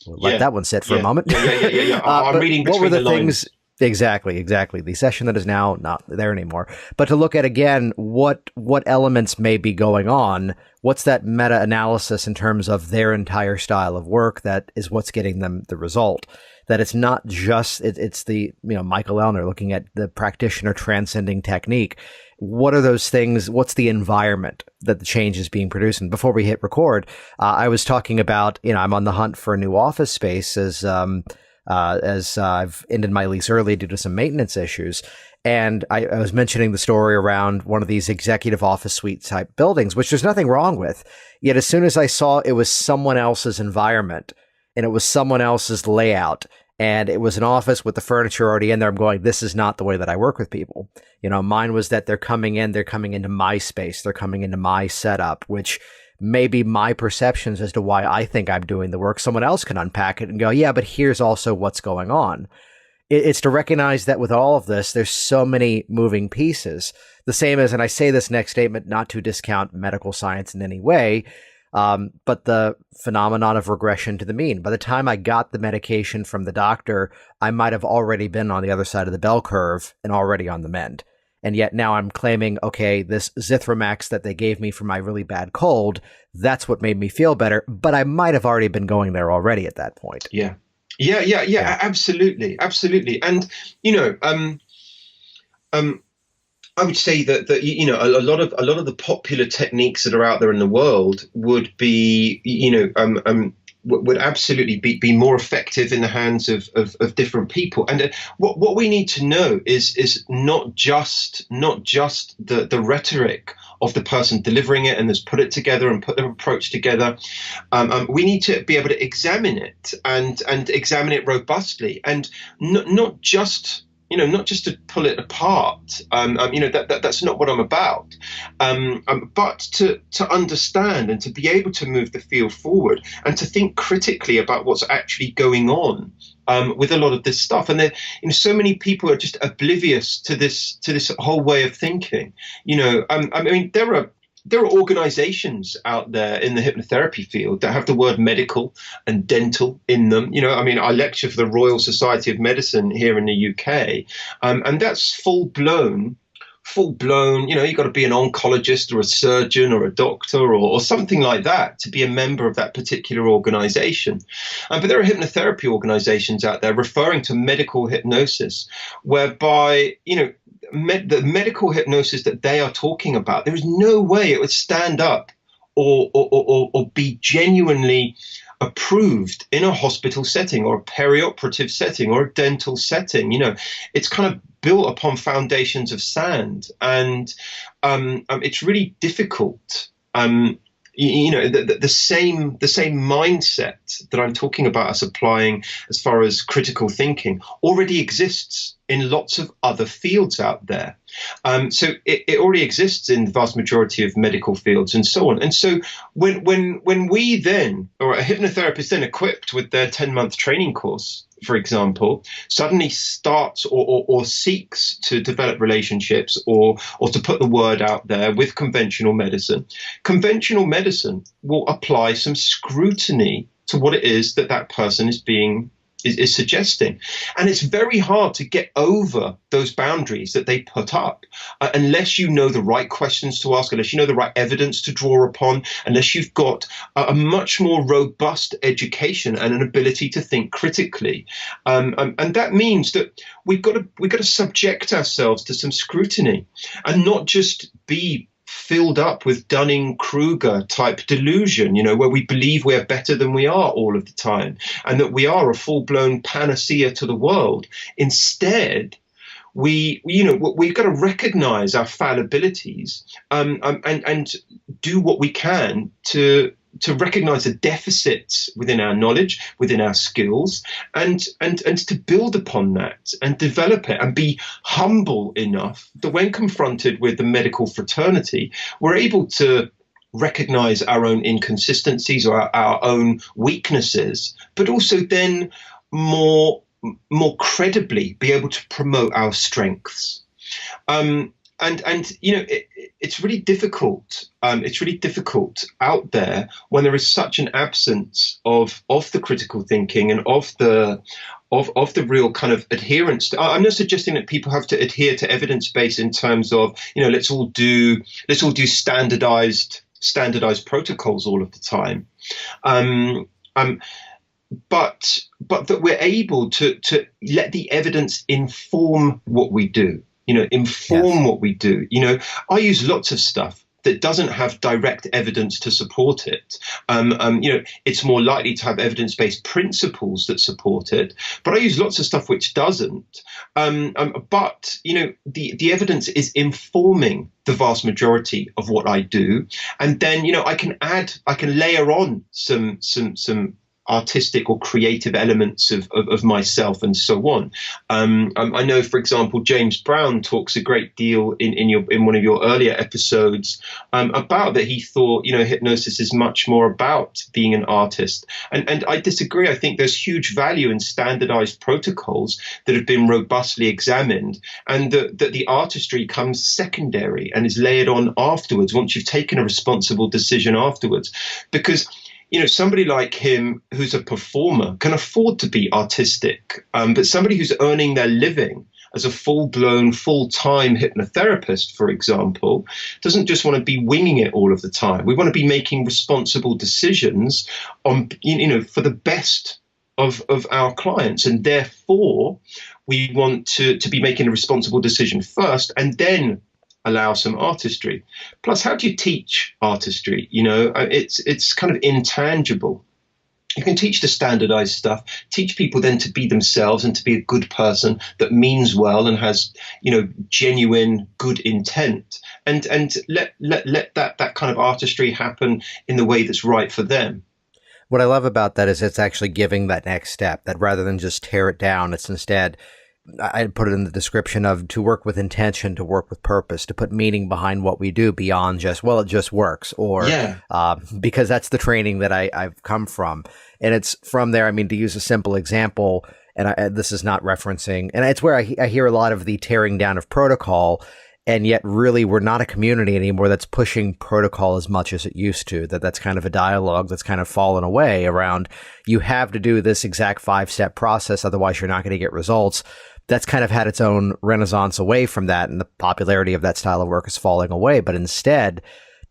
Speaker 1: We'll let that one sit for a moment.
Speaker 3: I'm reading between
Speaker 1: what were the
Speaker 3: lines.
Speaker 1: things? Exactly. The session that is now not there anymore. But to look at, again, what elements may be going on, what's that meta-analysis in terms of their entire style of work that is what's getting them the result. That it's not just, it's the, Michael Elner looking at the practitioner transcending technique. What are those things? What's the environment that the change is being produced in? Before we hit record, I was talking about, I'm on the hunt for a new office space as I've ended my lease early due to some maintenance issues. And I was mentioning the story around one of these executive office suite type buildings, which there's nothing wrong with. Yet as soon as I saw it was someone else's environment and it was someone else's layout and it was an office with the furniture already in there, I'm going, this is not the way that I work with people. Mine was that they're coming into my space. They're coming into my setup, which maybe my perceptions as to why I think I'm doing the work, someone else can unpack it and go, yeah, but here's also what's going on. It's to recognize that with all of this, there's so many moving pieces. The same as, and I say this next statement not to discount medical science in any way, but the phenomenon of regression to the mean. By the time I got the medication from the doctor, I might have already been on the other side of the bell curve and already on the mend. And yet now I'm claiming, okay, this Zithromax that they gave me for my really bad cold, that's what made me feel better. But I might have already been going there already at that point.
Speaker 3: Yeah, absolutely. And, I would say that a lot of the popular techniques that are out there in the world would be, would absolutely be more effective in the hands of different people. And what we need to know is not just the rhetoric of the person delivering it and has put it together and put their approach together. We need to be able to examine it and examine it robustly, and not just not just to pull it apart. That's not what I'm about. But to understand and to be able to move the field forward and to think critically about what's actually going on with a lot of this stuff. And so many people are just oblivious to this whole way of thinking. There are organizations out there in the hypnotherapy field that have the word medical and dental in them. I lecture for the Royal Society of Medicine here in the UK, and that's full blown, you've got to be an oncologist or a surgeon or a doctor or something like that to be a member of that particular organization. But there are hypnotherapy organizations out there referring to medical hypnosis, whereby, the medical hypnosis that they are talking about, there is no way it would stand up or be genuinely approved in a hospital setting or a perioperative setting or a dental setting. It's kind of built upon foundations of sand, and it's really difficult. The same mindset that I'm talking about us applying as far as critical thinking already exists in lots of other fields out there. So it already exists in the vast majority of medical fields and so on. And so when we then, or a hypnotherapist then equipped with their 10-month training course, for example, suddenly starts or seeks to develop relationships or to put the word out there with conventional medicine will apply some scrutiny to what it is that person is suggesting. And it's very hard to get over those boundaries that they put up unless you know the right questions to ask, unless you know the right evidence to draw upon, unless you've got a much more robust education and an ability to think critically. And that means that we've got to subject ourselves to some scrutiny and not just be filled up with Dunning-Kruger type delusion, where we believe we're better than we are all of the time and that we are a full-blown panacea to the world. Instead, we've got to recognize our fallibilities and do what we can to recognize the deficits within our knowledge, within our skills, and to build upon that and develop it and be humble enough that when confronted with the medical fraternity, we're able to recognize our own inconsistencies or our own weaknesses, but also then more credibly be able to promote our strengths. It's really difficult. It's really difficult out there when there is such an absence of the critical thinking and of the real kind of adherence. I'm not suggesting that people have to adhere to evidence-based in terms of let's all do standardized protocols all of the time. But that we're able to let the evidence inform what we do. Inform what we do. I use lots of stuff that doesn't have direct evidence to support it. It's more likely to have evidence-based principles that support it. But I use lots of stuff which doesn't. But the evidence is informing the vast majority of what I do. And then, I can layer on some artistic or creative elements of myself and so on. I know, for example, James Brown talks a great deal in one of your earlier episodes about that. He thought, hypnosis is much more about being an artist. And I disagree. I think there's huge value in standardized protocols that have been robustly examined, and that the artistry comes secondary and is layered on afterwards once you've taken a responsible decision afterwards. Because somebody like him who's a performer can afford to be artistic, but somebody who's earning their living as a full-blown, full-time hypnotherapist, for example, doesn't just want to be winging it all of the time. We want to be making responsible decisions on, for the best of our clients. And therefore, we want to be making a responsible decision first and then allow some artistry. Plus, how do you teach artistry? It's kind of intangible. You can teach the standardized stuff, teach people then to be themselves and to be a good person that means well and has, genuine good intent, and let that kind of artistry happen in the way that's right for them.
Speaker 1: What I love about that is it's actually giving that next step, that rather than just tear it down, it's instead I put it in the description of to work with intention, to work with purpose, to put meaning behind what we do beyond just, well, it just works, or because that's the training that I've come from. And it's from there, I mean, to use a simple example, and this is not referencing, and it's where I hear a lot of the tearing down of protocol. And yet really we're not a community anymore that's pushing protocol as much as it used to. That's kind of a dialogue that's kind of fallen away around you have to do this exact 5-step process, otherwise you're not going to get results. That's kind of had its own renaissance away from that, and the popularity of that style of work is falling away. But instead,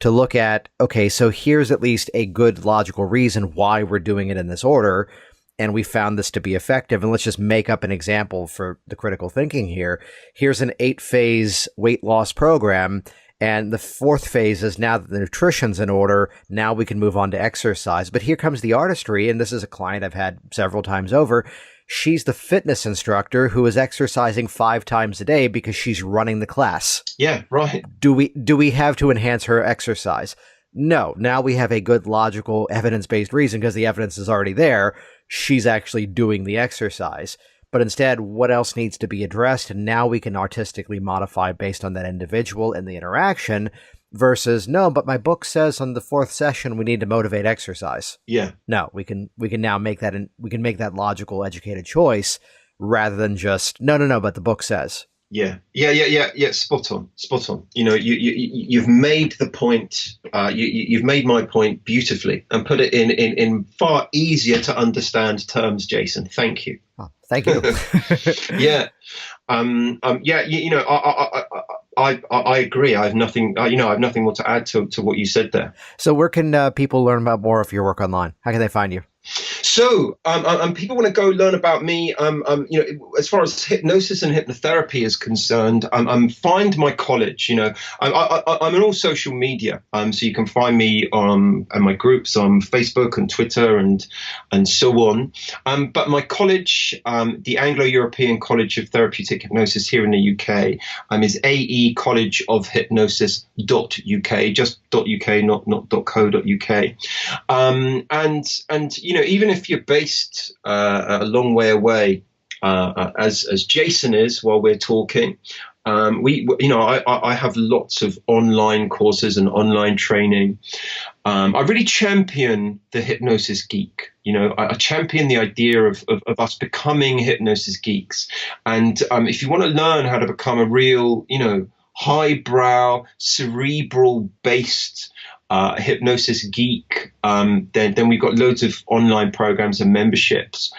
Speaker 1: to look at, okay, so here's at least a good logical reason why we're doing it in this order, and we found this to be effective. And let's just make up an example for the critical thinking here. Here's an 8-phase weight loss program. And the 4th phase is now that the nutrition's in order, now we can move on to exercise. But here comes the artistry. And this is a client I've had several times over. She's the fitness instructor who is exercising 5 times a day because she's running the class.
Speaker 3: Yeah, right.
Speaker 1: Do we have to enhance her exercise? No. Now we have a good, logical, evidence-based reason because the evidence is already there. She's actually doing the exercise. But instead, what else needs to be addressed? And now we can artistically modify based on that individual and the interaction versus, no, but my book says on the 4th session, we need to motivate exercise.
Speaker 3: Yeah.
Speaker 1: No, we can now make that, we can make that logical, educated choice rather than just, no, but the book says.
Speaker 3: Yeah. Spot on. You know, you've made the point. You've made my point beautifully and put it in far easier to understand terms, Jason. Thank you.
Speaker 1: Oh, thank you.
Speaker 3: Yeah. You know, I agree. I have nothing. I have nothing more to add to what you said there.
Speaker 1: So, where can people learn about more of your work online? How can they find you?
Speaker 3: So, people want to go learn about me. You know, as far as hypnosis and hypnotherapy is concerned, find my college. You know, I'm on all social media, so you can find me on my groups on Facebook and Twitter and so on. But my college, the Anglo-European College of Therapeutic Hypnosis here in the UK, is aecollegeofhypnosis.uk, just .uk, not .co.uk. And you know, even if you're based a long way away, as Jason is while we're talking, I have lots of online courses and online training. I really champion the hypnosis geek. You know, I champion the idea of us becoming hypnosis geeks. And if you want to learn how to become a real, you know, highbrow, cerebral-based hypnosis geek, then we've got loads of online programs and memberships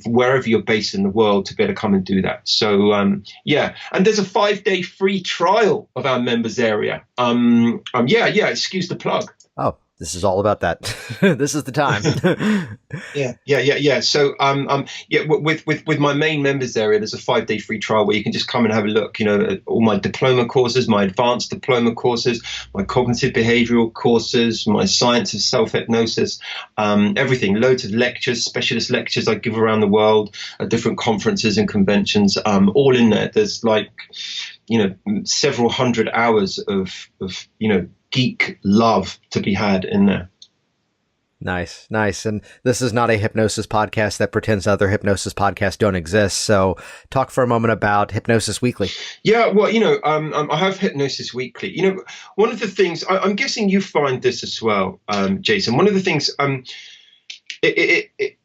Speaker 3: wherever you're based in the world to be able to come and do that. So and there's a 5-day free trial of our members area. Excuse the plug.
Speaker 1: Oh, this is all about that. This is the time.
Speaker 3: Yeah. So with my main members area, there's a 5-day free trial where you can just come and have a look, you know, at all my diploma courses, my advanced diploma courses, my cognitive behavioral courses, my science of self-hypnosis, everything, loads of lectures, specialist lectures I give around the world at different conferences and conventions, all in there. There's like, you know, several hundred hours of you know, geek love to be had in there.
Speaker 1: Nice. And this is not a hypnosis podcast that pretends other hypnosis podcasts don't exist. So talk for a moment about Hypnosis Weekly. Yeah,
Speaker 3: well, you know, I have Hypnosis Weekly. You know, one of the things, I'm guessing you find this as well, Jason, one of the things,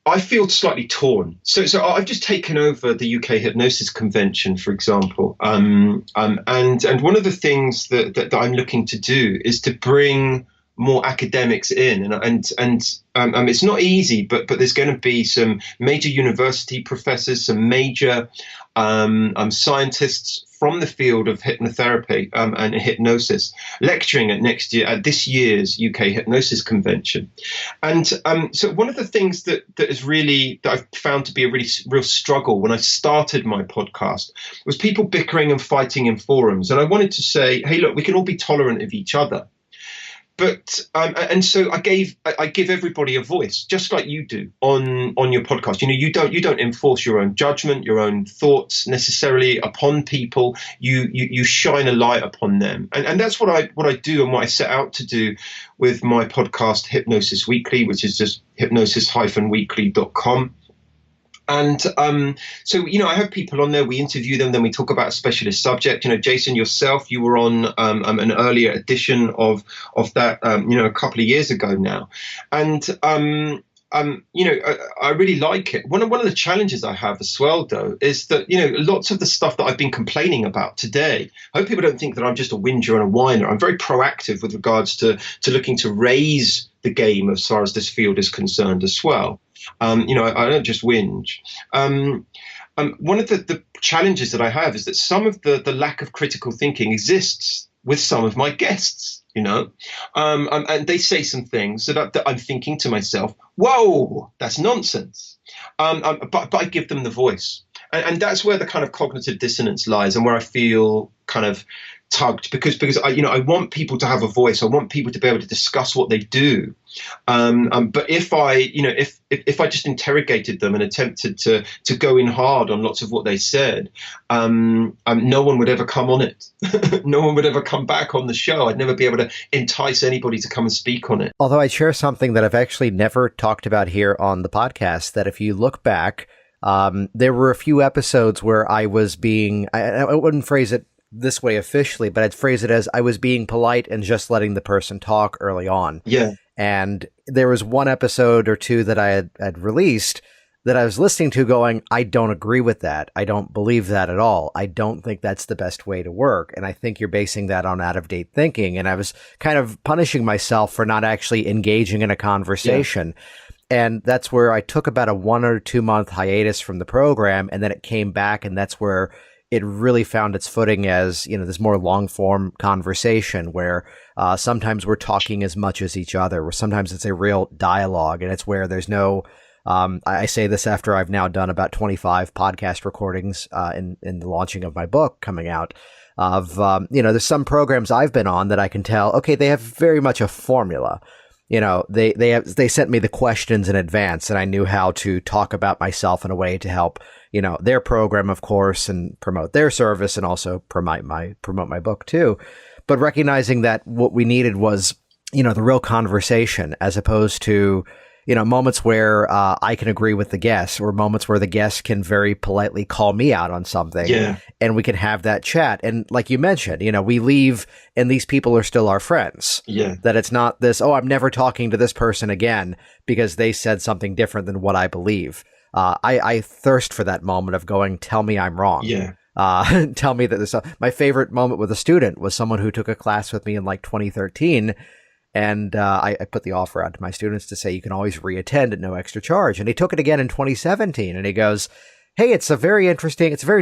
Speaker 3: I feel slightly torn. So I've just taken over the UK Hypnosis Convention, for example, and one of the things that I'm looking to do is to bring more academics in, and it's not easy, but there's going to be some major university professors, some major scientists from the field of hypnotherapy and hypnosis lecturing at this year's UK Hypnosis Convention. And so one of the things that I've found to be a real struggle when I started my podcast was people bickering and fighting in forums. And I wanted to say, hey, look, we can all be tolerant of each other. But and so I give everybody a voice, just like you do on your podcast. You know, you don't enforce your own judgment, your own thoughts necessarily upon people. You shine a light upon them, and that's what I do and what I set out to do with my podcast Hypnosis Weekly, which is just hypnosis-weekly.com. And so, I have people on there, we interview them, then we talk about a specialist subject. Jason, yourself, you were on an earlier edition of that, a couple of years ago now. And, I really like it. One of the challenges I have as well, though, is that, lots of the stuff that I've been complaining about today, I hope people don't think that I'm just a whinger and a whiner. I'm very proactive with regards to looking to raise the game as far as this field is concerned as well. I don't just whinge. One of the challenges that I have is that some of the lack of critical thinking exists with some of my guests, and they say some things that I'm thinking to myself, whoa, that's nonsense. But I give them the voice. And that's where the kind of cognitive dissonance lies, and where I feel kind of tugged, because I want people to have a voice. I want people to be able to discuss what they do. But if I just interrogated them and attempted to go in hard on lots of what they said, no one would ever come on it. No one would ever come back on the show. I'd never be able to entice anybody to come and speak on it.
Speaker 1: Although I'd share something that I've actually never talked about here on the podcast, that if you look back, there were a few episodes where I was being, I wouldn't phrase it this way officially, but I'd phrase it as I was being polite and just letting the person talk early on.
Speaker 3: Yeah.
Speaker 1: And there was one episode or two that I had released that I was listening to going, I don't agree with that. I don't believe that at all. I don't think that's the best way to work. And I think you're basing that on out-of-date thinking. And I was kind of punishing myself for not actually engaging in a conversation. Yeah. And that's where I took about a 1 or 2 month hiatus from the program. And then it came back, and that's where it really found its footing as, this more long form conversation where sometimes we're talking as much as each other, where sometimes it's a real dialogue, and it's where there's no, I say this after I've now done about 25 podcast recordings in the launching of my book coming out of, there's some programs I've been on that I can tell, okay, they have very much a formula. They sent me the questions in advance, and I knew how to talk about myself in a way to help, their program, of course, and promote their service, and also promote my book too. But recognizing that what we needed was, the real conversation, as opposed to, moments where I can agree with the guest, or moments where the guest can very politely call me out on something, and we can have that chat. And like you mentioned, we leave and these people are still our friends.
Speaker 3: Yeah.
Speaker 1: That it's not this, I'm never talking to this person again because they said something different than what I believe. I thirst for that moment of going, tell me I'm wrong.
Speaker 3: Yeah.
Speaker 1: Tell me that this. My favorite moment with a student was someone who took a class with me in like 2013. And I put the offer out to my students to say, you can always reattend at no extra charge. And he took it again in 2017. And he goes, hey, it's a very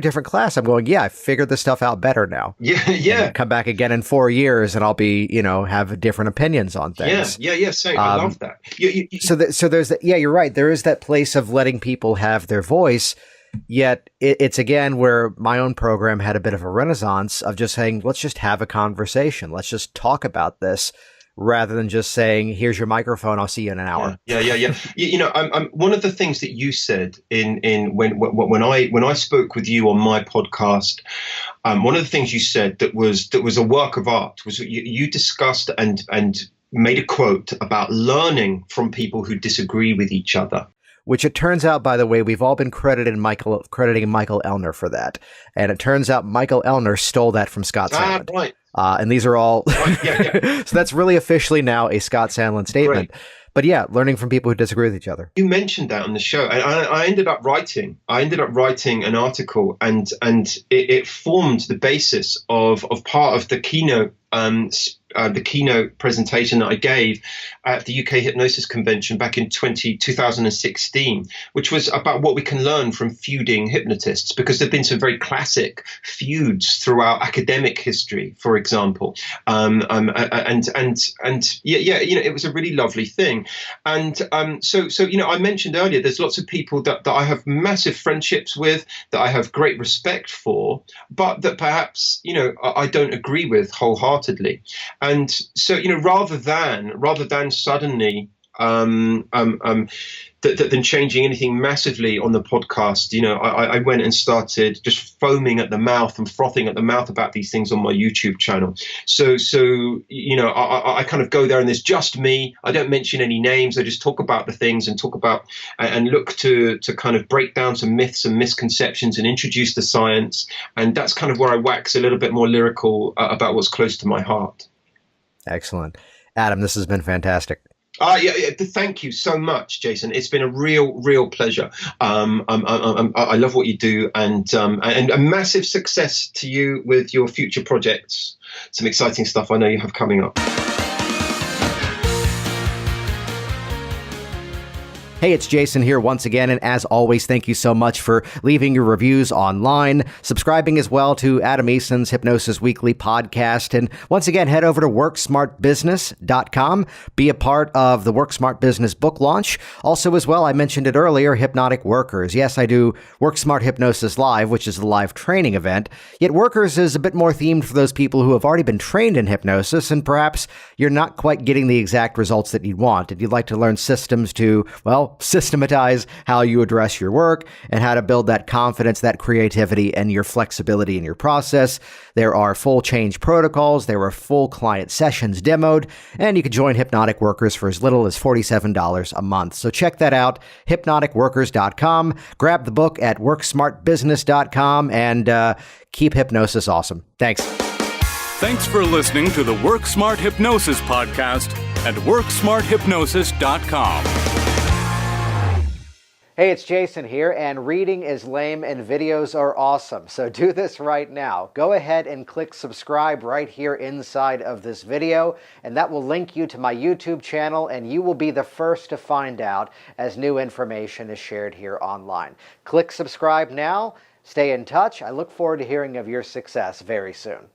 Speaker 1: different class. I'm going, yeah, I figured this stuff out better now.
Speaker 3: Yeah.
Speaker 1: Come back again in 4 years and I'll be, have different opinions on things.
Speaker 3: Yeah. So I love that.
Speaker 1: So there's that. Yeah, you're right. There is that place of letting people have their voice. Yet it's again where my own program had a bit of a renaissance of just saying, let's just have a conversation. Let's just talk about this, rather than just saying, here's your microphone, I'll see you in an hour.
Speaker 3: Yeah. I'm one of the things that you said when I spoke with you on my podcast, one of the things you said that was a work of art was that you discussed and made a quote about learning from people who disagree with each other.
Speaker 1: Which it turns out, by the way, we've all been crediting Michael Elner for that. And it turns out Michael Elner stole that from Scott Sandland.
Speaker 3: Right.
Speaker 1: And these are all...
Speaker 3: Yeah.
Speaker 1: So that's really officially now a Scott Sandland statement.
Speaker 3: Great.
Speaker 1: But yeah, learning from people who disagree with each other.
Speaker 3: You mentioned that on the show. And I ended up writing an article, and it formed the basis of part of the keynote presentation that I gave at the UK Hypnosis Convention back in 2016, which was about what we can learn from feuding hypnotists, because there have been some very classic feuds throughout academic history, for example. It was a really lovely thing. And so I mentioned earlier, there's lots of people that I have massive friendships with, that I have great respect for, but that perhaps, I don't agree with wholeheartedly. And so, rather than suddenly than changing anything massively on the podcast. I went and started just foaming at the mouth and frothing at the mouth about these things on my YouTube channel. So I kind of go there and there's just me. I don't mention any names. I just talk about the things and talk about and look to kind of break down some myths and misconceptions and introduce the science. And that's kind of where I wax a little bit more lyrical about what's close to my heart.
Speaker 1: Excellent. Adam, this has been fantastic.
Speaker 3: Yeah, thank you so much, Jason. It's been a real pleasure. I love what you do, and a massive success to you with your future projects. Some exciting stuff I know you have coming up.
Speaker 1: Hey, it's Jason here once again, and as always, thank you so much for leaving your reviews online, subscribing as well to Adam Eason's Hypnosis Weekly podcast, and once again, head over to worksmartbusiness.com, be a part of the Work Smart Business book launch. Also as well, I mentioned it earlier, Hypnotic Workers. Yes, I do Work Smart Hypnosis Live, which is the live training event, yet Workers is a bit more themed for those people who have already been trained in hypnosis, and perhaps you're not quite getting the exact results that you'd want, and you'd like to learn systems to, well, systematize how you address your work and how to build that confidence, that creativity, and your flexibility in your process. There are full change protocols. There are full client sessions demoed, and you can join Hypnotic Workers for as little as $47 a month. So check that out, hypnoticworkers.com. Grab the book at worksmartbusiness.com and keep hypnosis awesome. Thanks.
Speaker 2: Thanks for listening to the Work Smart Hypnosis podcast at worksmarthypnosis.com.
Speaker 1: Hey, it's Jason here, and reading is lame and videos are awesome. So do this right now. Go ahead and click subscribe right here inside of this video, and that will link you to my YouTube channel, and you will be the first to find out as new information is shared here online. Click subscribe now. Stay in touch. I look forward to hearing of your success very soon.